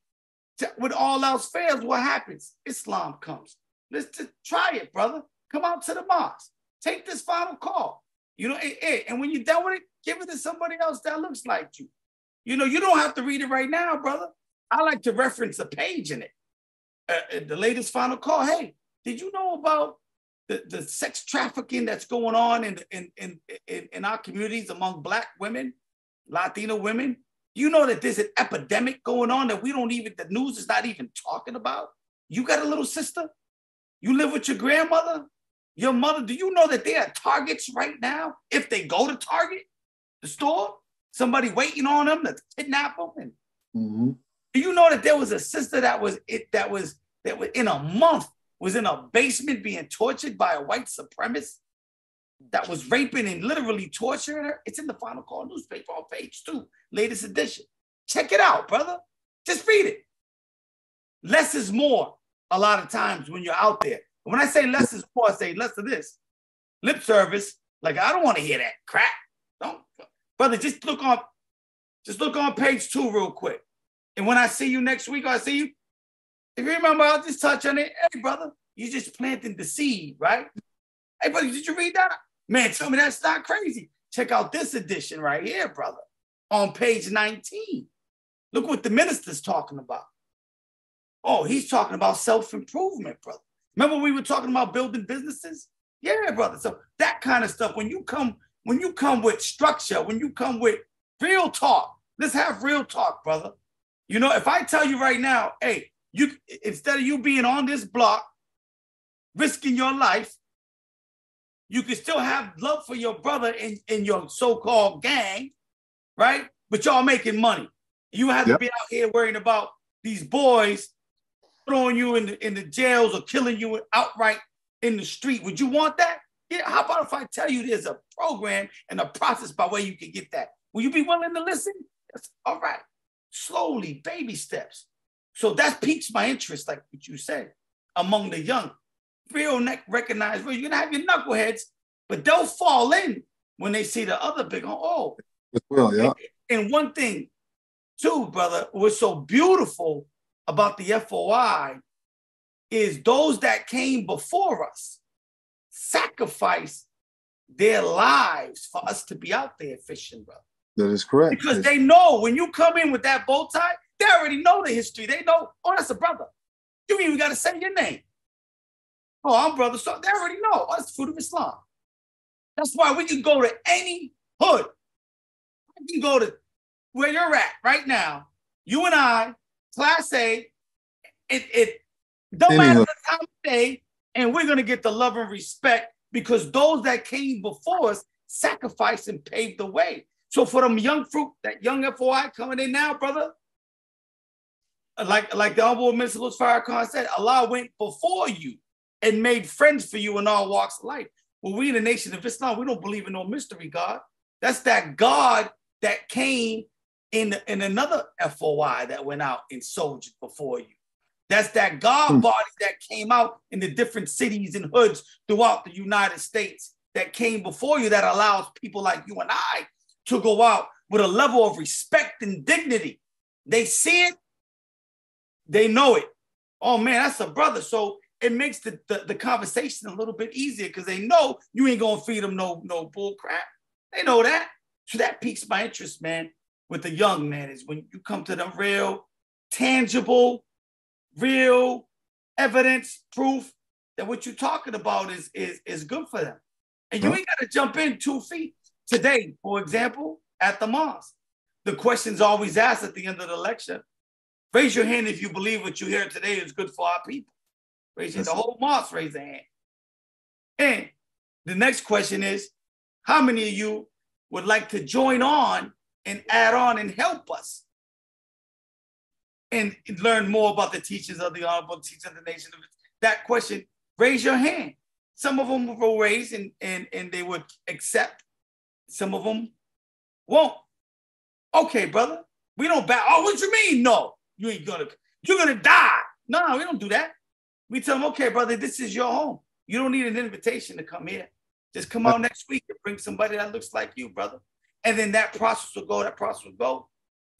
When all else fails, what happens? Islam comes. Let's just try it, brother. Come out to the mosque. Take this final call. And when you're done with it, give it to somebody else that looks like you. You don't have to read it right now, brother. I like to reference a page in it. The latest final call. Hey, did you know about the sex trafficking that's going on in our communities among Black women, Latino women? You know that there's an epidemic going on that the news is not even talking about? You got a little sister? You live with your grandmother? Your mother? Do you know that they are targets right now? If they go to Target, the store, somebody waiting on them to kidnap them. And do you know that there was a sister that was in a month was in a basement being tortured by a white supremacist that was raping and literally torturing her? It's in the Final Call newspaper on page 2, latest edition. Check it out, brother. Just read it. Less is more a lot of times when you're out there. When I say less is more, I say less of this. Lip service, like I don't want to hear that crap. Don't, brother, just look on page 2 real quick. And when I see you next week, I see you. If you remember, I'll just touch on it. Hey, brother, you just planting the seed, right? Hey, brother, did you read that? Man, tell me that's not crazy. Check out this edition right here, brother. On page 19. Look what the minister's talking about. Oh, he's talking about self-improvement, brother. Remember we were talking about building businesses? Yeah, brother. So that kind of stuff, when you come with structure, when you come with real talk, let's have real talk, brother. You know, if I tell you right now, hey, you instead of you being on this block, risking your life, you can still have love for your brother in your so-called gang, right? But y'all making money. You have to be out here worrying about these boys throwing you in the jails or killing you outright in the street. Would you want that? Yeah. How about if I tell you there's a program and a process by way you can get that? Will you be willing to listen? That's all right. Slowly, baby steps. So that piques my interest, like what you said, among the young. Real recognized, you're gonna have your knuckleheads, but they'll fall in when they see the other big one. Oh, well, yeah. And one thing, too, brother, what's so beautiful about the FOI is those that came before us sacrificed their lives for us to be out there fishing, brother. That is correct. Because they know when you come in with that bow tie, they already know the history. They know, oh, that's a brother. You ain't even got to say your name. Oh, I'm brother. So they already know, oh, that's the fruit of Islam. That's why we can go to any hood. We can go to where you're at right now. You and I, Class A, it don't matter the time of day, and we're going to get the love and respect because those that came before us sacrificed and paved the way. So for them young fruit, that young FOI coming in now, brother, like the Honorable Minister Louis Farrakhan said, Allah went before you and made friends for you in all walks of life. Well, we in the Nation of Islam, we don't believe in no mystery God. That's that God that came in another FOI that went out and soldiered before you. That's that God body that came out in the different cities and hoods throughout the United States that came before you that allows people like you and I to go out with a level of respect and dignity. They see it, they know it. Oh man, that's a brother. So it makes the conversation a little bit easier because they know you ain't gonna feed them no bull crap. They know that. So that piques my interest, man, with the young man, is when you come to the real, tangible, real evidence, proof that what you're talking about is good for them. And you ain't gotta jump in 2 feet. Today, for example, at the mosque, the question's always asked at the end of the lecture. Raise your hand if you believe what you hear today is good for our people. Raise your hand. The whole mosque raise their hand. And the next question is, how many of you would like to join on and add on and help us and learn more about the teachings of the Honorable Teacher of the Nation? That question, raise your hand. Some of them will raise and they would accept. Some of them won't. Okay, brother, we don't back. Oh, what you mean? No, you're gonna die. No, we don't do that. We tell them, okay, brother, this is your home. You don't need an invitation to come here. Just come out next week and bring somebody that looks like you, brother. And then that process will go.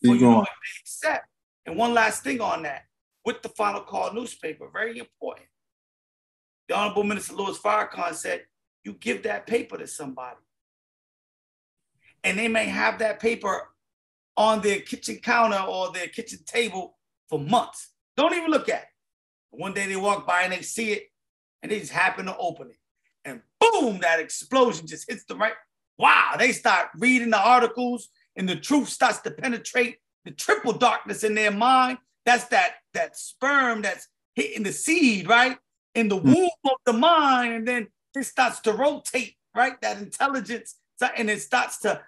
For you know what they accept. And one last thing on that, with the Final Call newspaper, very important. The Honorable Minister Louis Farrakhan said, you give that paper to somebody. And they may have that paper on their kitchen counter or their kitchen table for months. Don't even look at it. One day they walk by and they see it and they just happen to open it. and boom, that explosion just hits the right. Wow, they start reading the articles and the truth starts to penetrate the triple darkness in their mind. That's that sperm that's hitting the seed, right? In the womb of the mind, and then it starts to rotate, right? That intelligence, and it starts to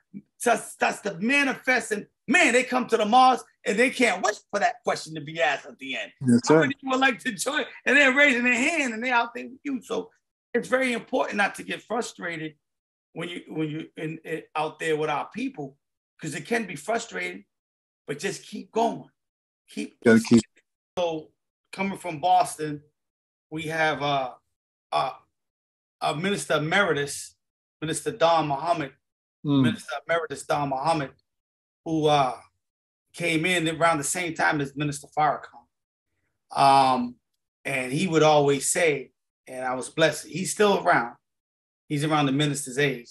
manifest. And man, they come to the Mars and they can't wait for that question to be asked at the end. Yes, sir. How many people would like to join? And they're raising their hand and they're out there with you. So it's very important not to get frustrated when you out there with our people, because it can be frustrating, but just keep going. Keep. So coming from Boston, we have a Minister Emeritus, Minister Don Muhammad, Minister Emeritus Don Muhammad, who came in around the same time as Minister Farrakhan. And he would always say, and I was blessed, he's still around. He's around the minister's age,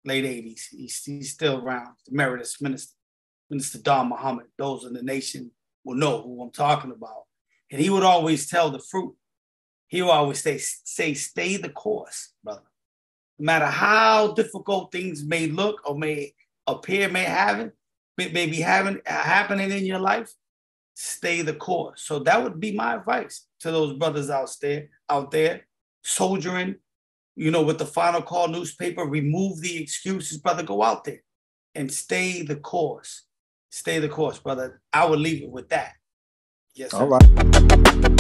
late 80s. He's still around, Emeritus Minister Don Muhammad. Those in the nation will know who I'm talking about. And he would always tell the fruit. He would always say, stay the course, brother. No matter how difficult things may look or may appear, may be happening in your life, stay the course. So that would be my advice to those brothers out there, soldiering, with the Final Call newspaper. Remove the excuses, brother. Go out there and stay the course. Stay the course, brother. I would leave it with that. Yes, sir. All right.